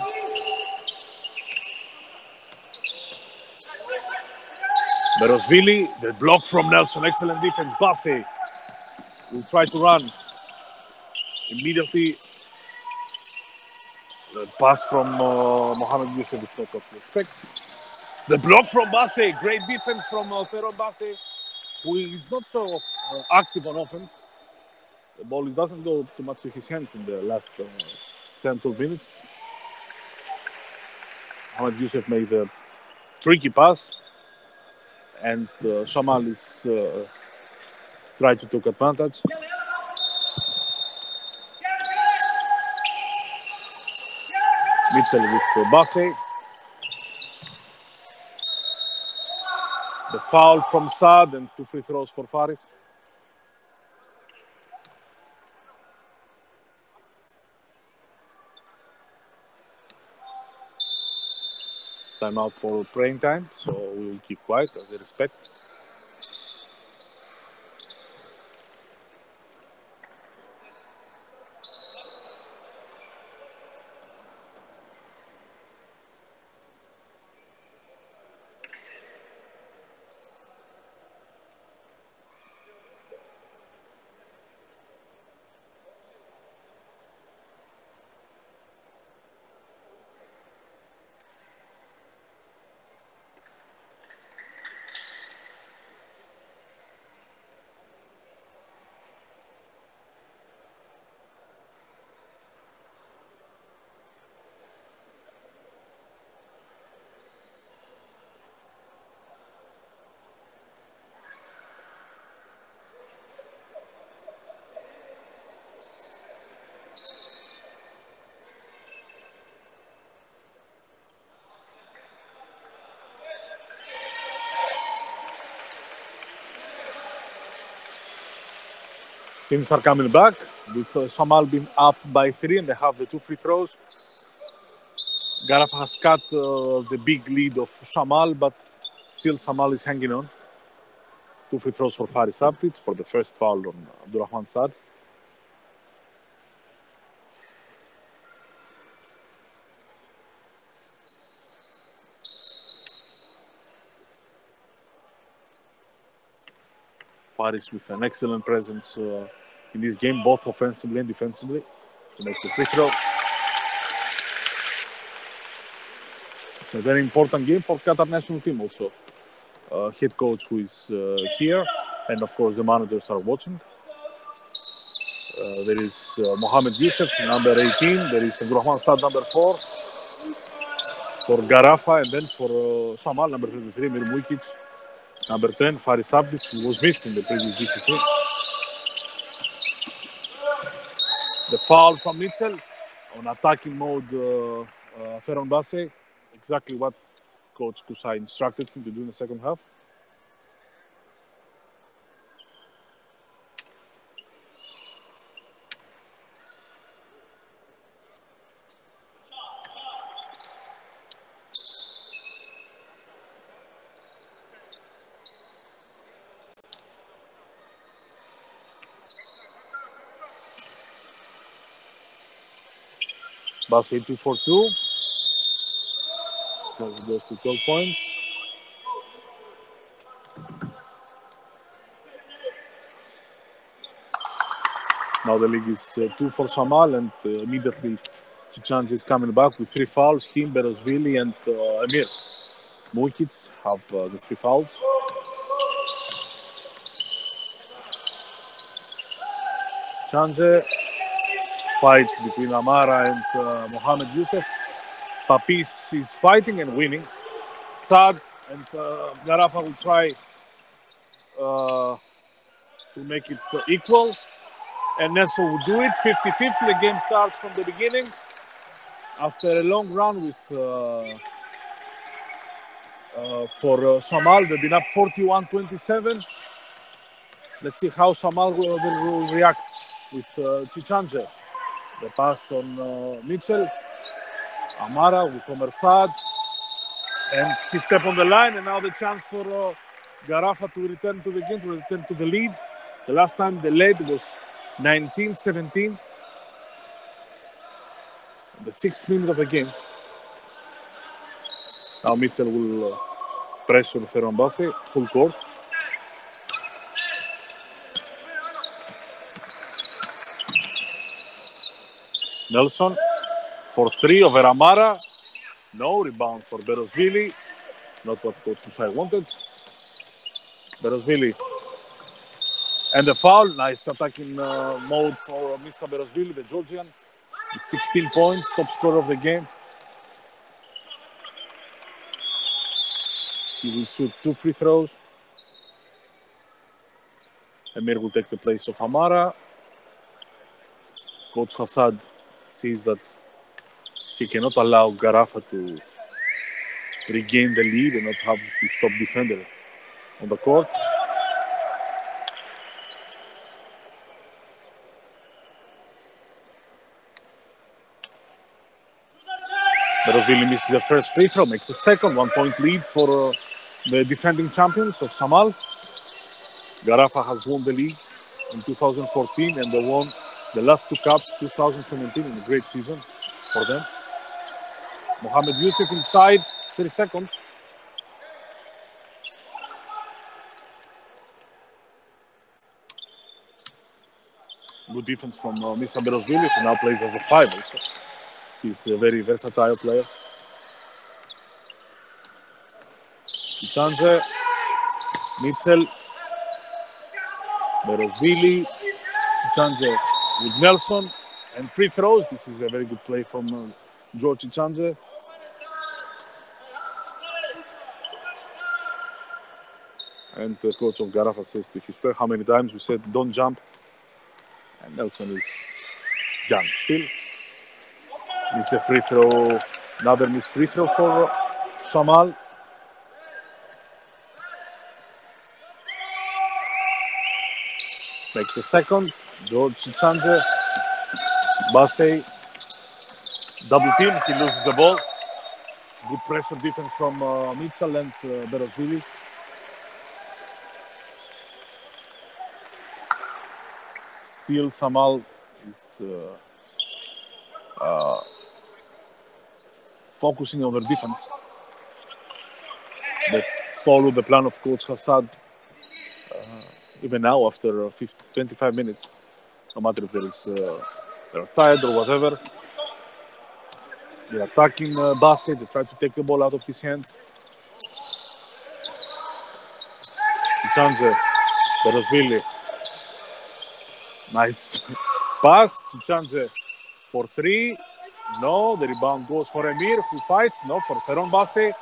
Berosvili, the block from Nelson. Excellent defense. Basse will try to run. Immediately, the pass from Mohamed Youssef is not what you expect. The block from Basse. Great defense from Pero Basse, who is not so active on offense. The ball doesn't go too much to his hands in the last 10-12 minutes. Mohamed Youssef made a tricky pass, and SHAMAL is trying to take advantage. Mitchell with Basse. The foul from Saad, and 2 free throws for Faris. Timeout for praying time, so we will keep quiet as a respect. Teams are coming back, with SHAMAL being up by 3, and they have the 2 free throws. GHARAFA has cut the big lead of SHAMAL, but still SHAMAL is hanging on. 2 free throws for Faris Abdic for the first foul on Abdurrahman Saad. Paris with an excellent presence in this game, both offensively and defensively. To make the free throw. It's a very important game for Qatar national team also. Head coach who is here, and of course the managers are watching. There is Mohamed Youssef, number 18. There is Abdurrahman Saad, number 4. For GHARAFA, and then for SHAMAL, number 33, Mir Mujkic, number 10, Faris Abdis, who was missed in the previous GCC. The foul from Mitchell on attacking mode, Ferron Basse, exactly what Coach Kusai instructed him to do in the second half. Basse 2 for 2. Goes to 12 points. Now the league is 2 for SHAMAL, and immediately Chichanji is coming back with 3 fouls. Him, Berosvili, and Emir Mujkic have the 3 fouls. Chichanji, fight between Amara and Mohamed Youssef. Papis is fighting and winning. Saad and GHARAFA will try to make it equal. And Nelson will do it. 50-50. The game starts from the beginning. After a long run with for SHAMAL, they've been up 41-27. Let's see how SHAMAL will react with Chichanji. The pass on Mitchell. Amara with Omer Saad. And he stepped on the line, and now the chance for GHARAFA to return to the game, to return to the lead. The last time they led was 19-17. The 6th minute of the game. Now Mitchell will pressure Ferron Basse, full court. Nelson for 3 over Amara. No rebound for Berosvili. Not what Coach Kusai wanted. Berosvili. And the foul. Nice attacking mode for Misa Berosvili, the Georgian. With 16 points, top scorer of the game. He will shoot 2 free throws. Emir will take the place of Amara. Coach Hassad sees that he cannot allow GHARAFA to regain the lead and not have his top defender on the court. Berosvili misses the first free throw, makes the second. 1-point lead for the defending champions of SHAMAL. GHARAFA has won the league in 2014, and they won the last 2 cups, 2017, in a great season for them. Mohamed Youssef inside, 30 seconds. Good defense from Misa Berosvili, who now plays as a 5 also. He's a very versatile player. Chichanji, Mitchell, Berosvili, Chichanji with Nelson, and free throws. This is a very good play from George Chichanji. And the coach of GHARAFA says to his player, how many times we said don't jump? And Nelson is young still. Missed the free throw, another missed free throw for SHAMAL. Makes the second. George Chichanji, Basse, double team. He loses the ball. Good pressure defense from Mitchell and Berosvili. Still, SHAMAL is focusing on their defense. They follow the plan of Coach Hassad even now after 25 minutes, no matter if they're tired or whatever. They're attacking Basse. They try to take the ball out of his hands. Chance, Berosvili. Nice pass to Chance for 3. No, the rebound goes for Emir, who fights. No, for Ferron Basse.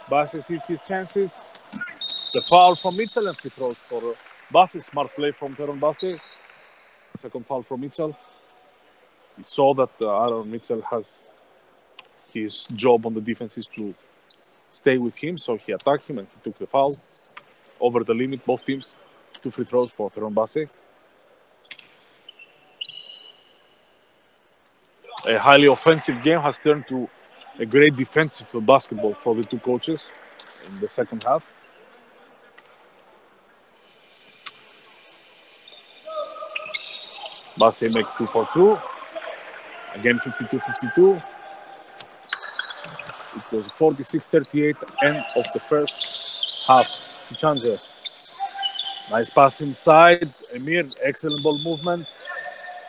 Basse sees his chances. The foul from Mitchell and free throws for Basse. Smart play from Ferron Basse. Second foul from Mitchell. He saw that Aaron Mitchell has his job on the defense is to stay with him, so he attacked him and he took the foul. Over the limit, both teams. 2 free throws for Ferron Basse. A highly offensive game has turned to a great defensive basketball for the two coaches in the second half. Basse makes 2 for 2. Again, 52-52. It was 46-38 end of the first half. Chance. Nice pass inside. Emir, excellent ball movement.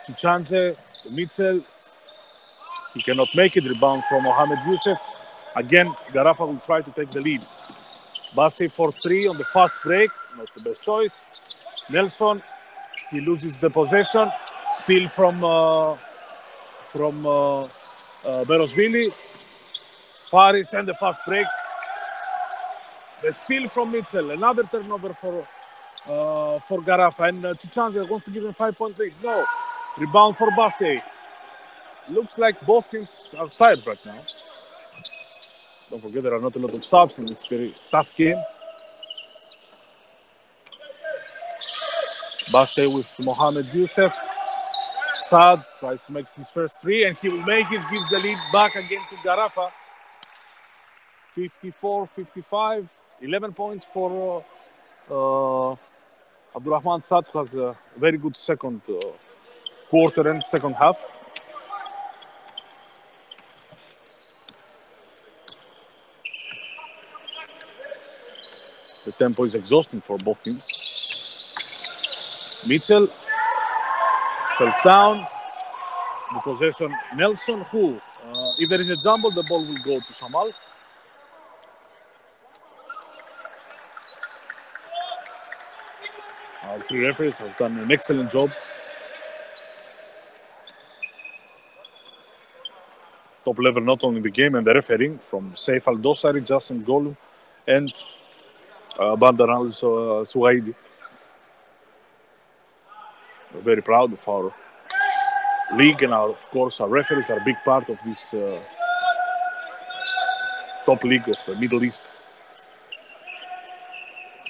To Chance, to Mitchell. He cannot make it. Rebound from Mohamed Youssef. Again, GHARAFA will try to take the lead. Basse for 3 on the fast break. Not the best choice. Nelson, he loses the possession. Steal from Berosvili. Faris and the fast break. The steal from Mitchell. Another turnover for GHARAFA. And Chichanze wants to give him 5-point lead. No. Rebound for Basse. Looks like both teams are tired right now. Don't forget there are not a lot of subs in this very tough game. Basse with Mohamed Youssef. Saad tries to make his first 3 and he will make it. Gives the lead back again to GHARAFA. 54-55. 11 points for Abdurrahman Saad, who has a very good second quarter and second half. The tempo is exhausting for both teams. Mitchell falls down. The possession, Nelson, who, if there is a jumble, the ball will go to SHAMAL. Our 3 referees have done an excellent job. Top level not only the game and the refereeing from Saif Al-Dosari, Jassim Golum, and Bandar Al-Suwaidi. We're very proud of our league and of course our referees are a big part of this top league of the Middle East.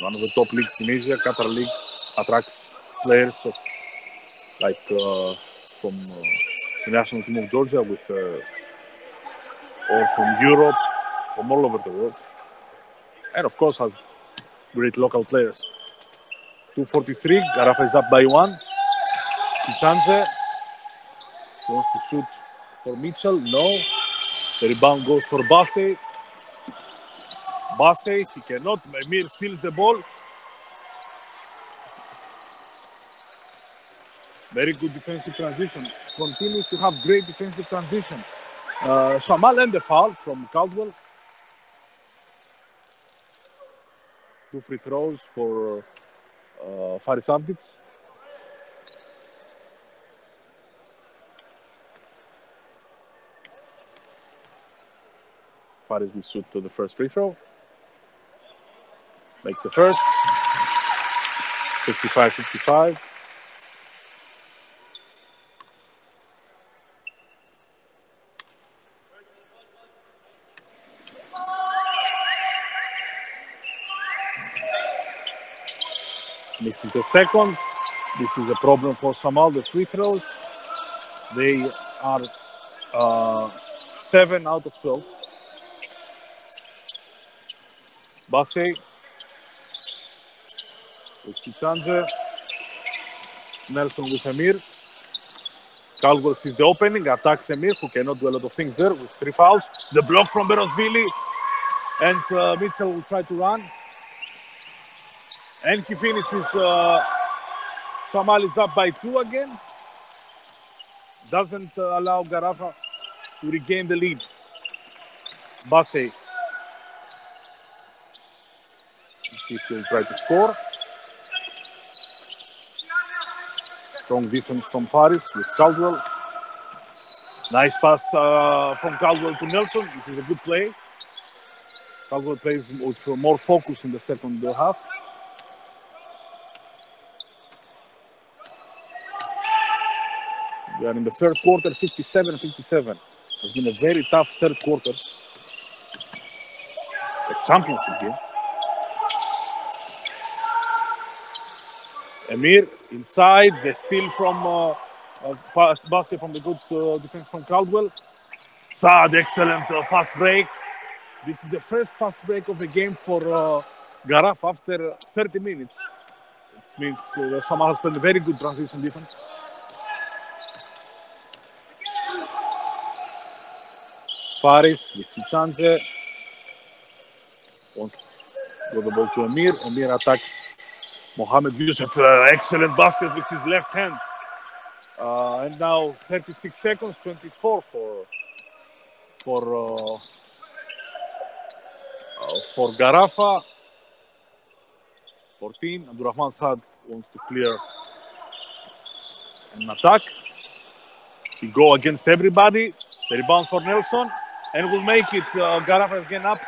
One of the top leagues in Asia, Qatar League, attracts players of from the national team of Georgia or from Europe, from all over the world. And of course has great local players. 2:43, GHARAFA is up by 1. Chichanze wants to shoot for Mitchell. No. The rebound goes for Basse. Basse, he cannot. Emir steals the ball. Very good defensive transition. Continues to have great defensive transition. SHAMAL and the foul from Caldwell. 2 free throws for Faris Avdic. Faris will shoot to the first free throw. Makes the first. 55-55. This is the second. This is a problem for SHAMAL, the free throws. They are 7 out of 12. Basse with Chichanze. Nelson with Emir. Caldwell sees the opening, attacks Emir, who cannot do a lot of things there with 3 fouls. The block from Berosvili. And Mitchell will try to run. And he finishes Shamal is up by 2 again. Doesn't allow GHARAFA to regain the lead. Basse. Let's see if he'll try to score. Strong defense from Faris with Caldwell. Nice pass from Caldwell to Nelson. This is a good play. Caldwell plays with more focus in the second half. We are in the third quarter, 57-57. It's been a very tough third quarter. A championship game. Emir inside, the steal from Basse from the good defense from Caldwell. Saad, excellent fast break. This is the first fast break of the game for GHARAFA after 30 minutes. It means SHAMAL has played a very good transition defense. Faris with Chichanze. Wants to go the ball to Emir. Emir attacks Mohamed Yusuf. Excellent basket with his left hand. And now 36 seconds, 24 for GHARAFA. 14. Abdurrahman Saad wants to clear an attack. He go against everybody. The rebound for Nelson. And will make it. GHARAFA again up.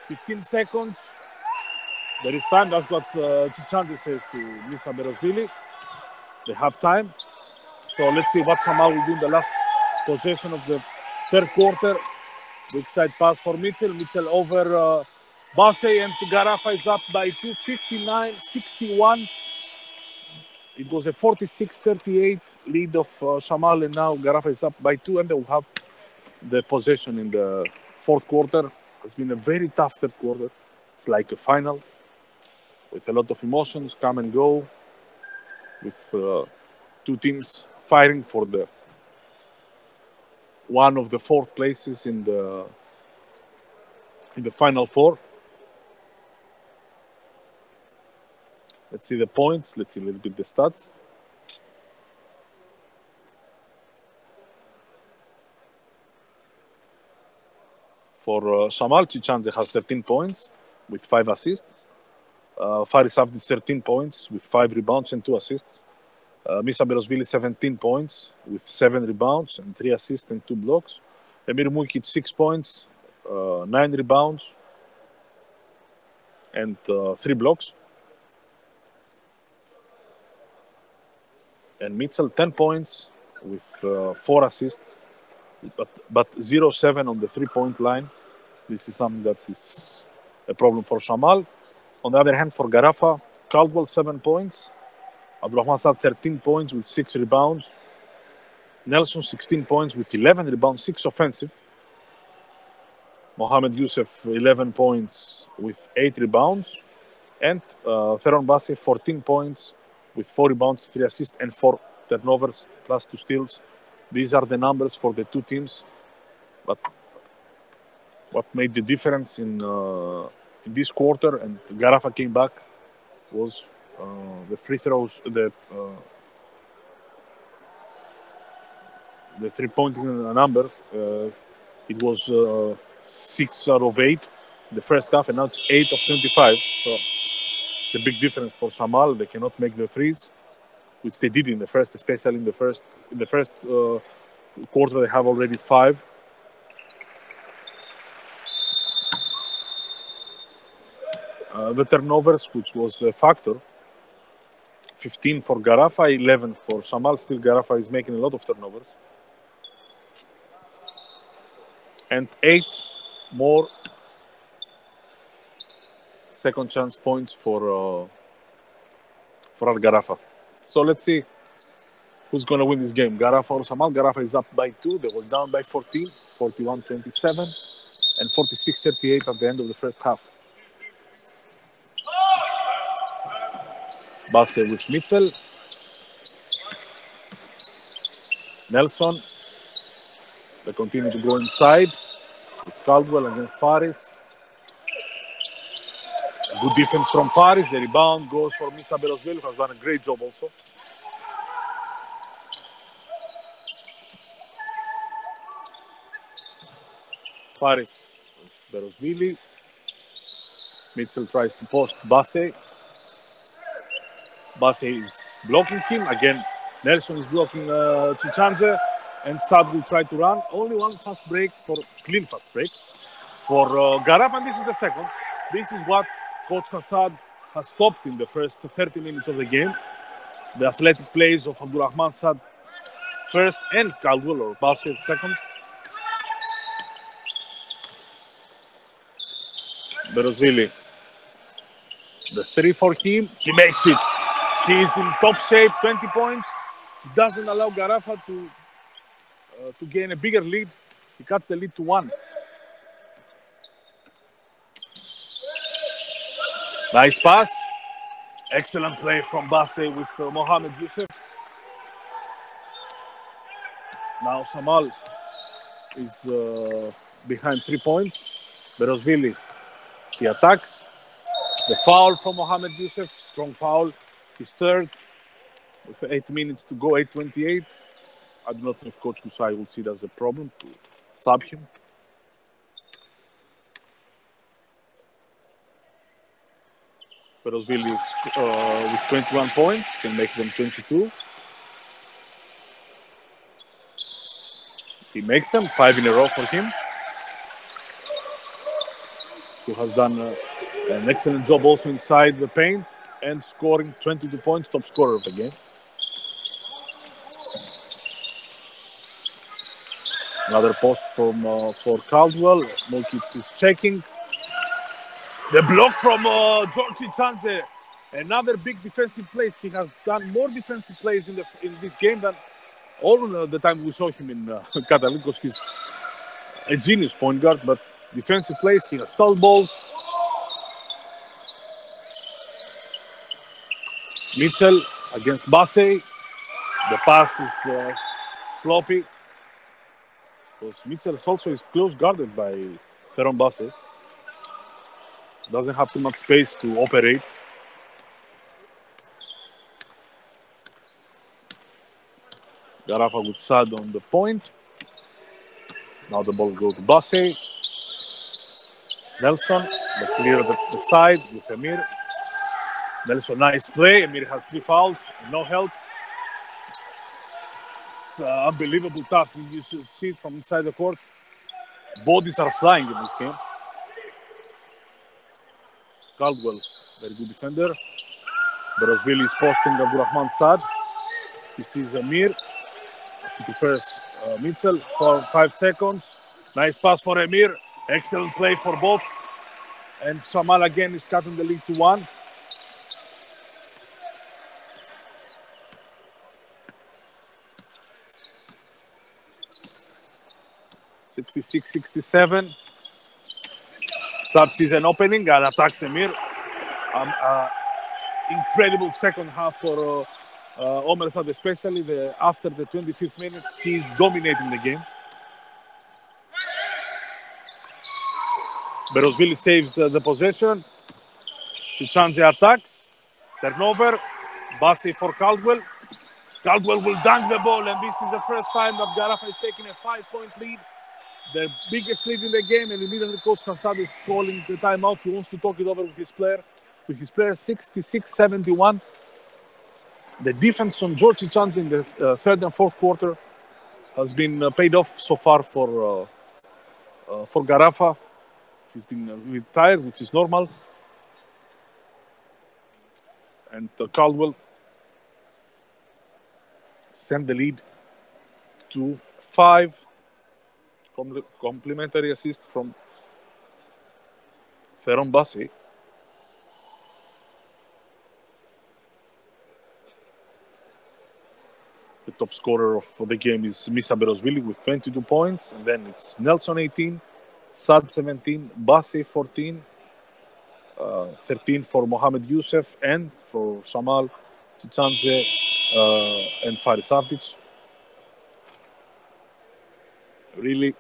15 seconds. There is time. That's what Chichanze says to Misa Berosvili. They have time. So let's see what SHAMAL will do in the last possession of the third quarter. Big side pass for Mitchell. Mitchell over Basse, and GHARAFA is up by 2, 59-61. It was a 46-38 lead of SHAMAL, and now GHARAFA is up by 2, and they will have the possession in the fourth quarter. It's been a very tough third quarter. It's like a final with a lot of emotions, come and go, with two teams fighting for the one of the fourth places in the final four. Let's see the points. Let's see a little bit the stats. For SHAMAL, Chichanze has 13 points with 5 assists. Faris Avdic 13 points with 5 rebounds and 2 assists. Misa Berosvili 17 points with 7 rebounds and 3 assists and 2 blocks. Emir Mukic 6 points, 9 rebounds and 3 blocks. And Mitchell 10 points with 4 assists, but 0-7 on the 3-point line. This is something that is a problem for SHAMAL. On the other hand, for GHARAFA, Caldwell 7 points. Abdurrahman Saad 13 points with 6 rebounds. Nelson 16 points with 11 rebounds, 6 offensive. Mohamed Yusuf 11 points with 8 rebounds. And Theron Basse 14 points with 4 rebounds, 3 assists, and 4 turnovers, plus 2 steals. These are the numbers for the two teams. But what made the difference in this quarter, and GHARAFA came back, was the free throws, the 3-point number. It was 6 out of 8 the first half, and now it's 8 of 25. So it's a big difference for SHAMAL. They cannot make the threes, which they did in the first, especially in the first quarter. They have already 5. The turnovers, which was a factor, 15 for GHARAFA, 11 for SHAMAL. Still, GHARAFA is making a lot of turnovers. And 8 more second chance points for GHARAFA. So let's see who's going to win this game, GHARAFA or SHAMAL. GHARAFA is up by 2. They were down by 14, 41-27, and 46-38 at the end of the first half. Basse with Mitchell. Nelson. They continue to go inside with Caldwell against Faris. Good defense from Faris. The rebound goes for Misa Berosvili, who has done a great job also. Faris, Berosvili. Mitchell tries to post Basse. Basse is blocking him. Again, Nelson is blocking Chichanze. And Sad will try to run. Only one fast break clean fast break for GHARAFA. And this is the second. This is what Coach Hassad has stopped in the first 30 minutes of the game. The athletic plays of Abdulrahman Sad first and Caldwell or Basse second. Berosvili. The 3 for him. He makes it. He is in top shape, 20 points. He doesn't allow GHARAFA to gain a bigger lead. He cuts the lead to 1. Nice pass. Excellent play from Basse with Mohamed Youssef. Now SHAMAL is behind 3 points. Berosvili, he attacks. The foul from Mohamed Youssef, strong foul. His third with 8 minutes to go, 8:28. I do not know if Coach Kusai will see it as a problem to sub him. Berosvili with 21 points can make them 22. He makes them 5 in a row for him. Who has done an excellent job also inside the paint and scoring 22 points, top scorer of the game. Another post for Caldwell. Mulkits is checking. The block from George Chichanze. Another big defensive play. He has done more defensive plays in this game than all the time we saw him in Qatar, because he's a genius point guard. But defensive plays, he has stole balls. Mitchell against Basse. The pass is sloppy. Because Mitchell also is close guarded by Feron Basse. Doesn't have too much space to operate. GHARAFA with Sad on the point. Now the ball goes to Basse. Nelson, the clear at the side with Emir. Nelson, nice play. Emir has 3 fouls, no help. It's unbelievable tough. You should see it from inside the court. Bodies are flying in this game. Caldwell, very good defender. Berosvili is posting Abdulrahman Sad. He sees Emir. He prefers Mitchell for 5 seconds. Nice pass for Emir. Excellent play for both. And SHAMAL again is cutting the lead to 1. (66-67). Sad sees an opening and attacks Emir. Incredible second half for Omer Sad, especially after the 25th minute. He's dominating the game. Berosvili saves the possession. Chichanze attacks. Turnover. Basse for Caldwell. Caldwell will dunk the ball, and this is the first time that GHARAFA is taking a 5-point lead. The biggest lead in the game, and immediately Coach Hassad is calling the timeout. He wants to talk it over with his player. With his player 66-71. The defense on George Chichanze in the third and fourth quarter has been paid off so far for GHARAFA. He's been a bit tired, which is normal. And Caldwell sent the lead to 5. Complimentary assist from Feron Basse. The top scorer of the game is Misa Berosvili with 22 points. And then it's Nelson 18, Sad 17, Basse 14, 13 for Mohamed Youssef, and for SHAMAL, Chichanze, and Faris Avdic. Really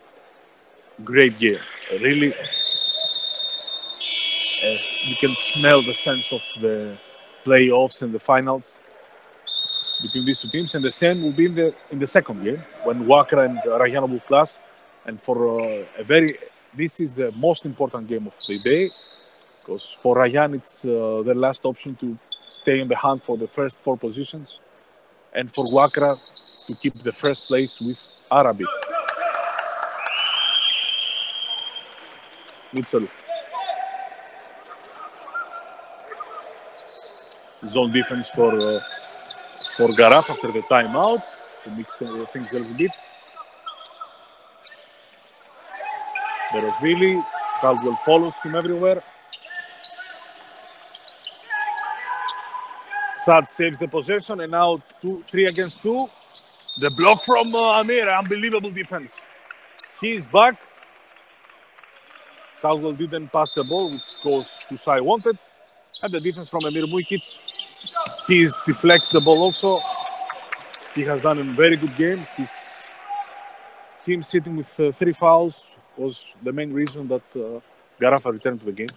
great game. Really, you can smell the sense of the playoffs and the finals between these two teams, and the same will be in the second game when Wakra and Rajana will clash. And for a very this is the most important game of the day, because for Rayan it's their last option to stay in the hunt for the first 4 positions, and for Wakra to keep the first place with Arabi. Mitchell. Zone defense for GHARAFA after the timeout to mix things a little bit. Berosvili, Caldwell follows him everywhere. Sad saves the possession, and now 3 against 2. The block from Amir, unbelievable defense. He is back. Caldwell didn't pass the ball, which goes to Sai wanted. And the defense from Amir Mujkic. He deflects the ball also. He has done a very good game. Him sitting with 3 fouls was the main reason that GHARAFA returned to the game.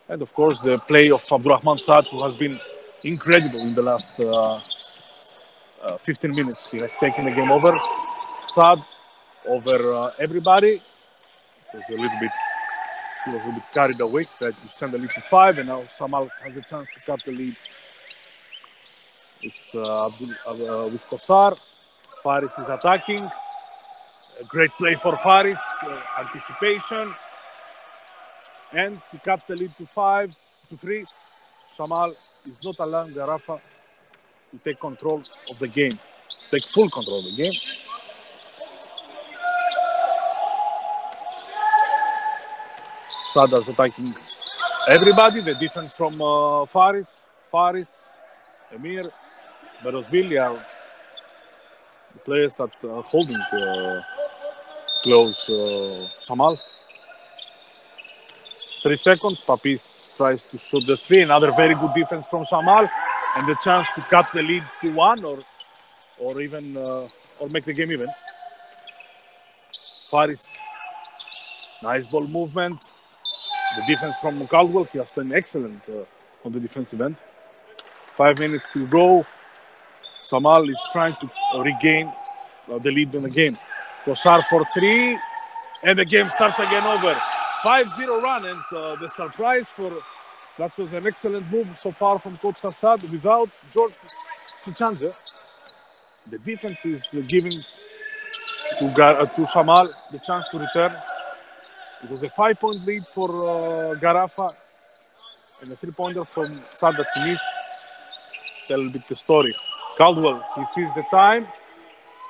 And of course, the play of Abdurrahman Saad, who has been incredible in the last 15 minutes. He has taken the game over. Saad over everybody. He was a little bit carried away. Tried to send the lead to 5, and now SHAMAL has a chance to cut the lead with Kosar. Faris is attacking. A great play for Faris. Anticipation. And he cuts the lead to 3. SHAMAL is not allowing GHARAFA to take control of the game, take full control of the game. Sada's attacking everybody. The defense from Faris, Emir, Berosvili are the players that are holding close SHAMAL. 3 seconds. Papis tries to shoot the 3. Another very good defense from SHAMAL, and the chance to cut the lead to 1 or even or make the game even. Faris, nice ball movement. The defense from Caldwell, he has been excellent on the defensive end. 5 minutes to go. SHAMAL is trying to regain the lead in the game. Kosar for 3, and the game starts again over. 5-0 run, and the surprise that was an excellent move so far from Coach Assad without George Chichanze. The defense is giving to SHAMAL the chance to return. It was a 5-point lead for GHARAFA, and a 3-pointer from Sad that he missed. Tell a bit the story. Caldwell, he sees the time,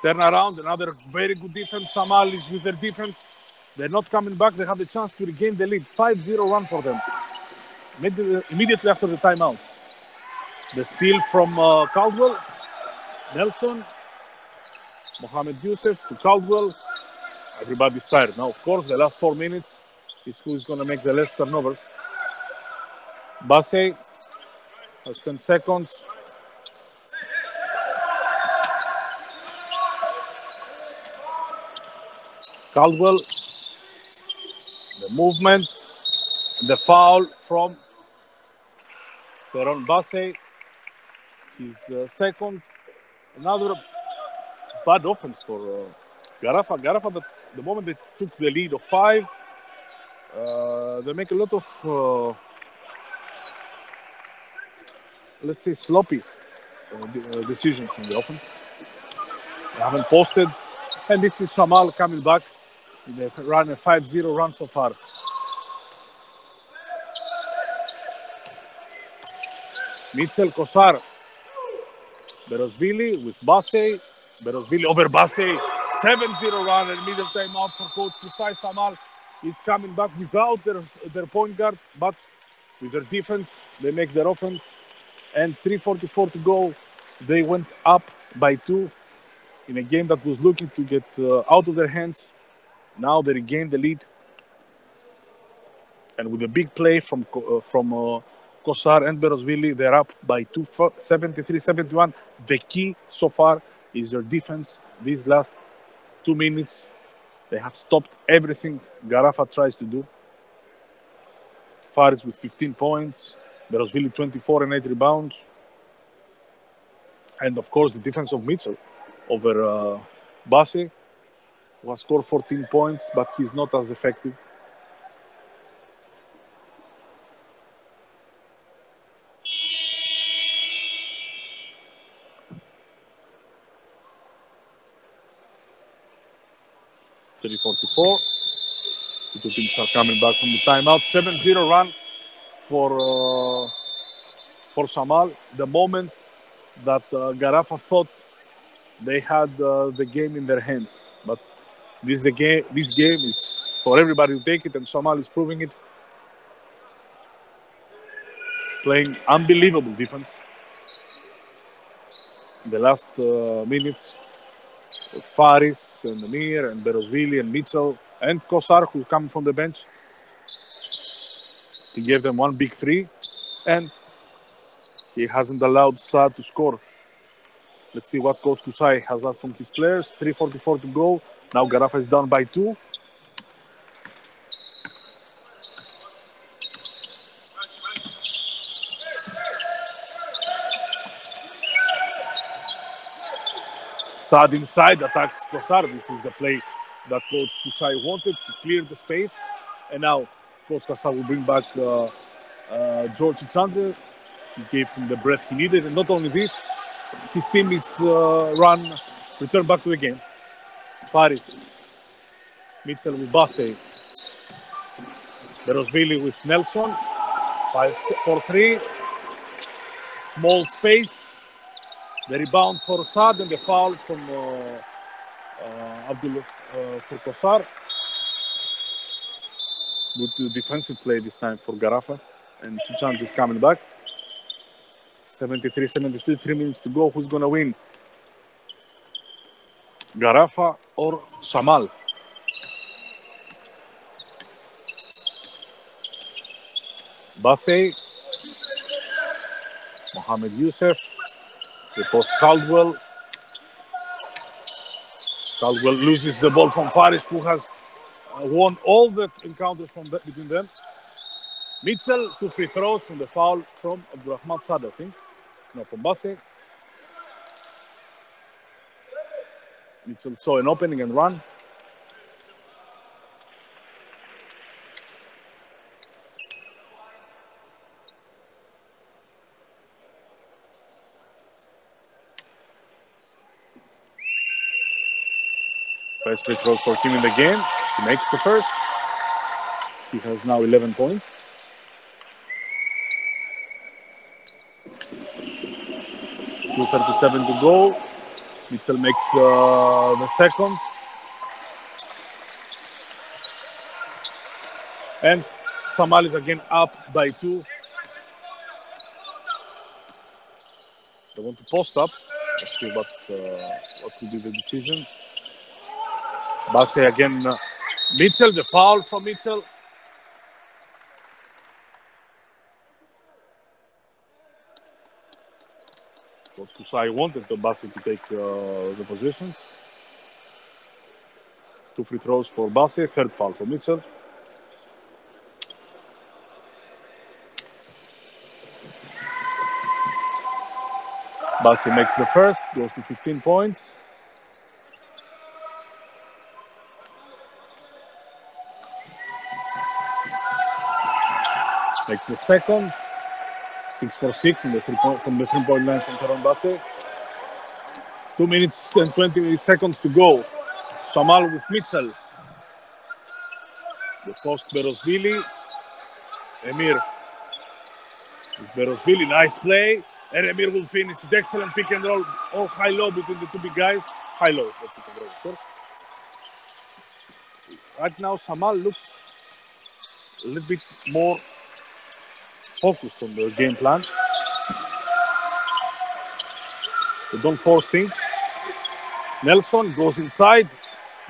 turn around, another very good defense. SHAMAL is with their defense. They're not coming back. They have the chance to regain the lead. 5-0 run for them. Immediately after the timeout. The steal from Caldwell. Nelson. Mohamed Youssef to Caldwell. Everybody's tired. Now, of course, the last 4 minutes is who is going to make the less turnovers. Bassey has 10 seconds. Caldwell. The movement, the foul from Teron Bassey. His second. Another bad offense for GHARAFA. GHARAFA, the moment they took the lead of 5, they make a lot of, let's say, sloppy decisions in the offense. They haven't posted. And this is SHAMAL coming back. They run a 5-0 run so far. Mitchell, Kosar, Berosvili with Bassey. Berosvili over Bassey. 7-0 run and middle timeout for Coach Kusai. SHAMAL is coming back without their point guard, but with their defense, they make their offense. And 3:44 to go. They went up by 2 in a game that was looking to get out of their hands. Now they regain the lead, and with a big play from Kosar and Berosvili, they're up by 2, 73-71. The key so far is their defense. These last 2 minutes, they have stopped everything GHARAFA tries to do. Faris with 15 points, Berosvili 24 and 8 rebounds, and of course the defense of Mitchell over Bassey, who has scored 14 points, but he's not as effective. 3:44. The two teams are coming back from the timeout. 7-0 run for SHAMAL. The moment that GHARAFA thought they had the game in their hands, but this game is for everybody to take it, and SHAMAL is proving it. Playing unbelievable defense in the last minutes with Faris and Amir and Berosvili and Mitchell and Kosar, who come from the bench. He gave them one big three, and he hasn't allowed Saad to score. Let's see what Coach Kusai has asked from his players. 3:44 to go. Now GHARAFA is down by 2. Saad inside attacks Kosar. This is the play that Coach Kusai wanted to clear the space. And now Coach Kusai will bring back George Chance. He gave him the breath he needed. And not only this, his team is returned back to the game. Faris, Mitchell with Basse, Berosvili with Nelson, 5-4-3, small space, the rebound for Saad and the foul from Abdul for Kosar. Good defensive play this time for GHARAFA, and Chuchant is coming back. 73-72, 3 minutes to go. Who's going to win? GHARAFA or SHAMAL? Basse, Mohamed Youssef, they post Caldwell. Caldwell loses the ball from Faris, who has won all the encounters between them. Mitchell, 2 free throws from the foul from Abdurrahman Saad, I think. No, from Basse. Mitchell saw an opening and run. First free throws for him in the game. He makes the first. He has now 11 points. .37 to go. Mitchell makes the second. And SHAMAL is again up by 2. They want to post up. Let's see what will be the decision. Basse again. Mitchell, the foul from Mitchell. Coach Kusai wanted the Basse to take the positions. 2 free throws for Basse, 3rd foul for Mitchell. Basse makes the first, goes to 15 points. Makes the second. 6 for 6 in the from the 3-point line from Teron Basse. 2 minutes and 20 seconds to go. SHAMAL with Mitchell. The post Berosvili. Emir with Berosvili. Nice play. And Emir will finish. It's excellent pick and roll. All high-low between the 2 big guys. High-low, not pick and roll, of course. Right now, SHAMAL looks a little bit more focused on the game plan. They don't force things. Nelson goes inside.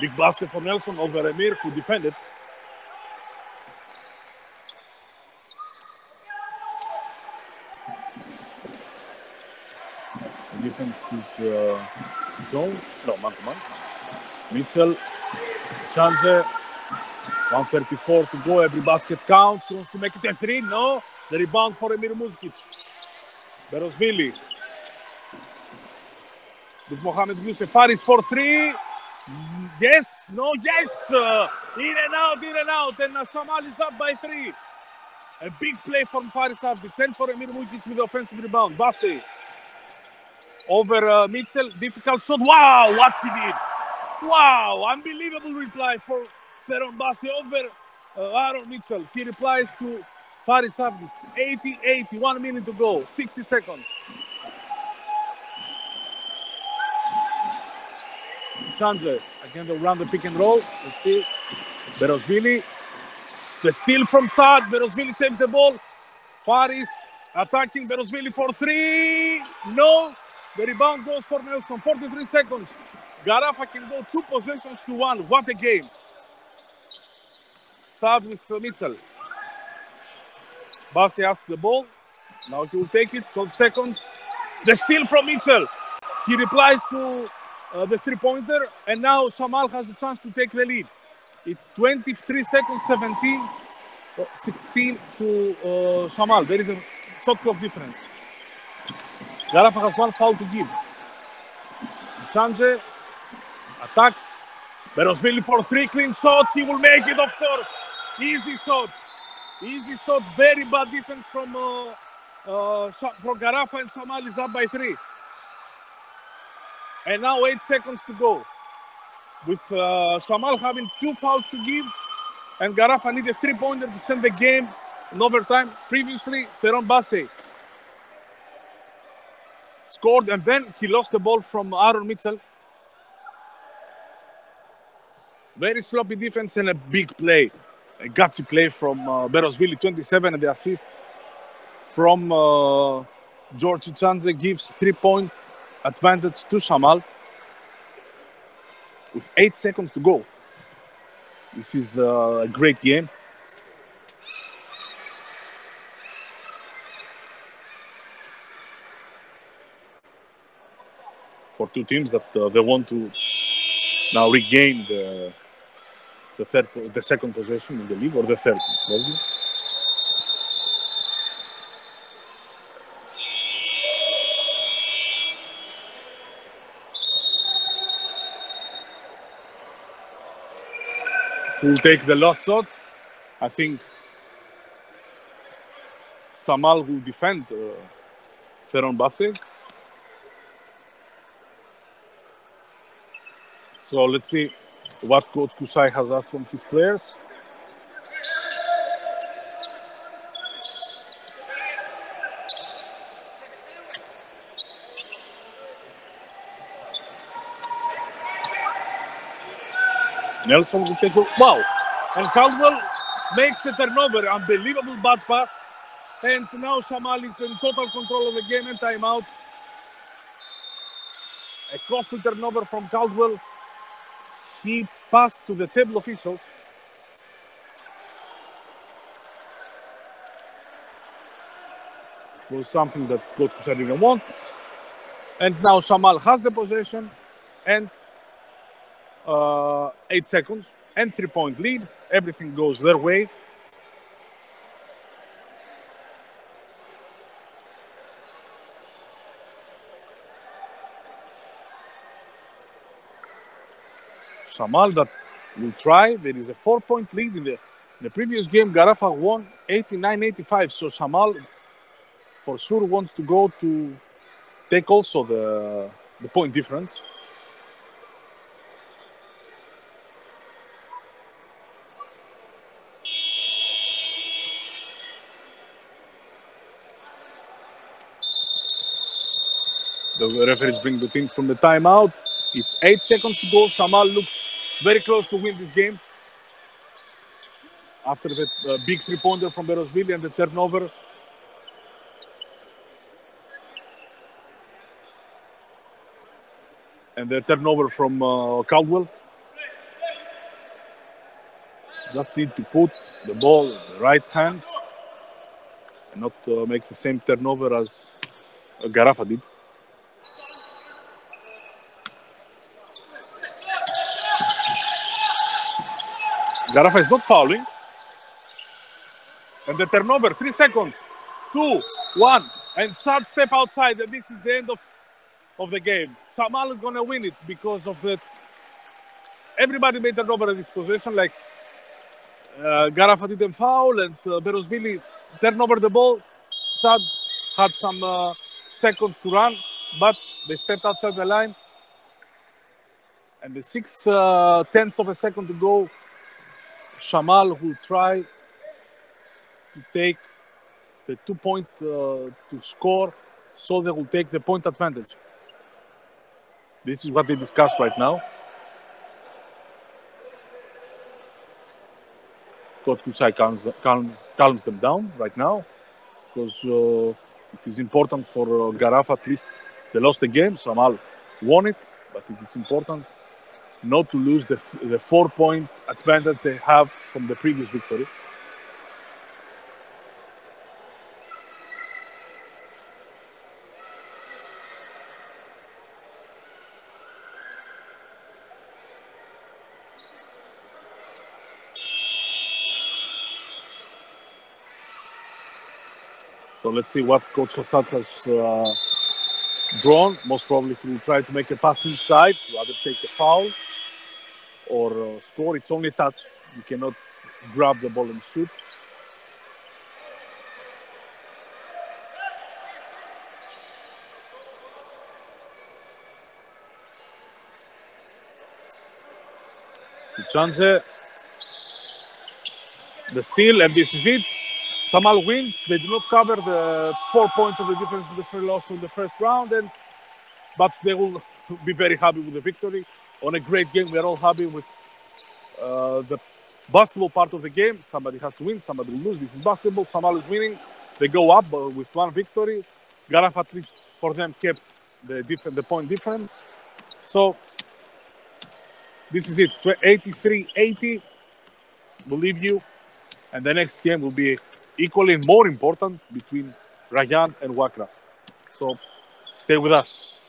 Big basket for Nelson over Emir, who defended. The defense is zone. No, man-to-man. Mitchell, Chance. 1:34 to go. Every basket counts. He wants to make it a 3. No. The rebound for Emir Muzkic. Berosvili. With Mohamed Youssef. Faris for 3. Yes. No. Yes. In and out. And SHAMAL is up by 3. A big play from Faris Avdic. Sent for Emir Muzkic with the offensive rebound. Basse. Over Mitchell. Difficult shot. Wow. What he did. Wow, unbelievable reply for Feron Bassi over Aaron Mitchell. He replies to Faris Abdi. 80-80, 1 minute to go, 60 seconds. Chandler, again they'll run the pick and roll. Let's see. Berosvili. The steal from Saad. Berosvili saves the ball. Faris attacking Berosvili for 3. No. The rebound goes for Nelson. 43 seconds. GHARAFA can go 2 possessions to 1. What a game. Saad with Mitchell. Bassi asks the ball. Now he will take it. 12 seconds. The steal from Mitchell. He replies to the 3-pointer. And now SHAMAL has a chance to take the lead. It's 23 seconds, 16 to SHAMAL. There is a shot clock difference. GHARAFA has 1 foul to give. Chanje attacks. Berosvili for 3, clean shot. He will make it, of course. Easy shot. Easy shot. Very bad defense from GHARAFA, and SHAMAL is up by 3. And now 8 seconds to go. With SHAMAL having 2 fouls to give, and GHARAFA needed a 3-pointer to send the game in overtime. Previously, Feron Bassi scored, and then he lost the ball from Aaron Mitchell. Very sloppy defense and a big play. A gutsy play from Berosvili, 27, and the assist from George Uchanze gives 3 points advantage to SHAMAL with 8 seconds to go. This is a great game. For 2 teams that they want to now regain the second possession in the league, or the third, probably. Who will take the last shot? I think SHAMAL will defend Feron Bassi. So let's see what Coach Kusai has asked from his players. Nelson will take it. Wow! And Caldwell makes a turnover. Unbelievable bad pass. And now SHAMAL is in total control of the game and timeout. A costly turnover from Caldwell. He passed to the table officials. It was something that Coach Kusai didn't want. And now SHAMAL has the possession and 8 seconds and 3-point lead. Everything goes their way. SHAMAL that will try. There is a 4-point lead in the previous game. GHARAFA won 89-85. So SHAMAL for sure wants to go to take also the point difference. The referees bring the team from the timeout. It's 8 seconds to go. SHAMAL looks very close to win this game. After the big 3-pointer from Berosvili and the turnover. And the turnover from Caldwell. Just need to put the ball in the right hands and not make the same turnover as GHARAFA did. GHARAFA is not fouling. And the turnover, 3 seconds. 2, 1. And Saad step outside. And this is the end of the game. SHAMAL is going to win it because of the... Everybody made turnover in this position. Like GHARAFA didn't foul and Berosvili turned over the ball. Saad had some seconds to run, but they stepped outside the line. And the 6/10 of a second to go, SHAMAL will try to take the 2 point to score, so they will take the point advantage. This is what they discussed right now. Coach Kusai calms them down right now, because it is important for GHARAFA. At least they lost the game. SHAMAL won it, but it's important not to lose the 4 point advantage they have from the previous victory. So let's see what Coach Hassad has drawn. Most probably he will try to make a pass inside, rather take a foul or score. It's only a touch. You cannot grab the ball and shoot. Chance, the steal, and this is it. SHAMAL wins. They do not cover the 4 points of the difference in the first loss in the first round, but they will be very happy with the victory. On a great game, we are all happy with the basketball part of the game. Somebody has to win, somebody will lose. This is basketball. SHAMAL is winning. They go up with one victory. GHARAFA, at least for them, kept the point difference. So this is it. 83-80. Believe you. And the next game will be equally more important between Rayan and Wakra. So stay with us.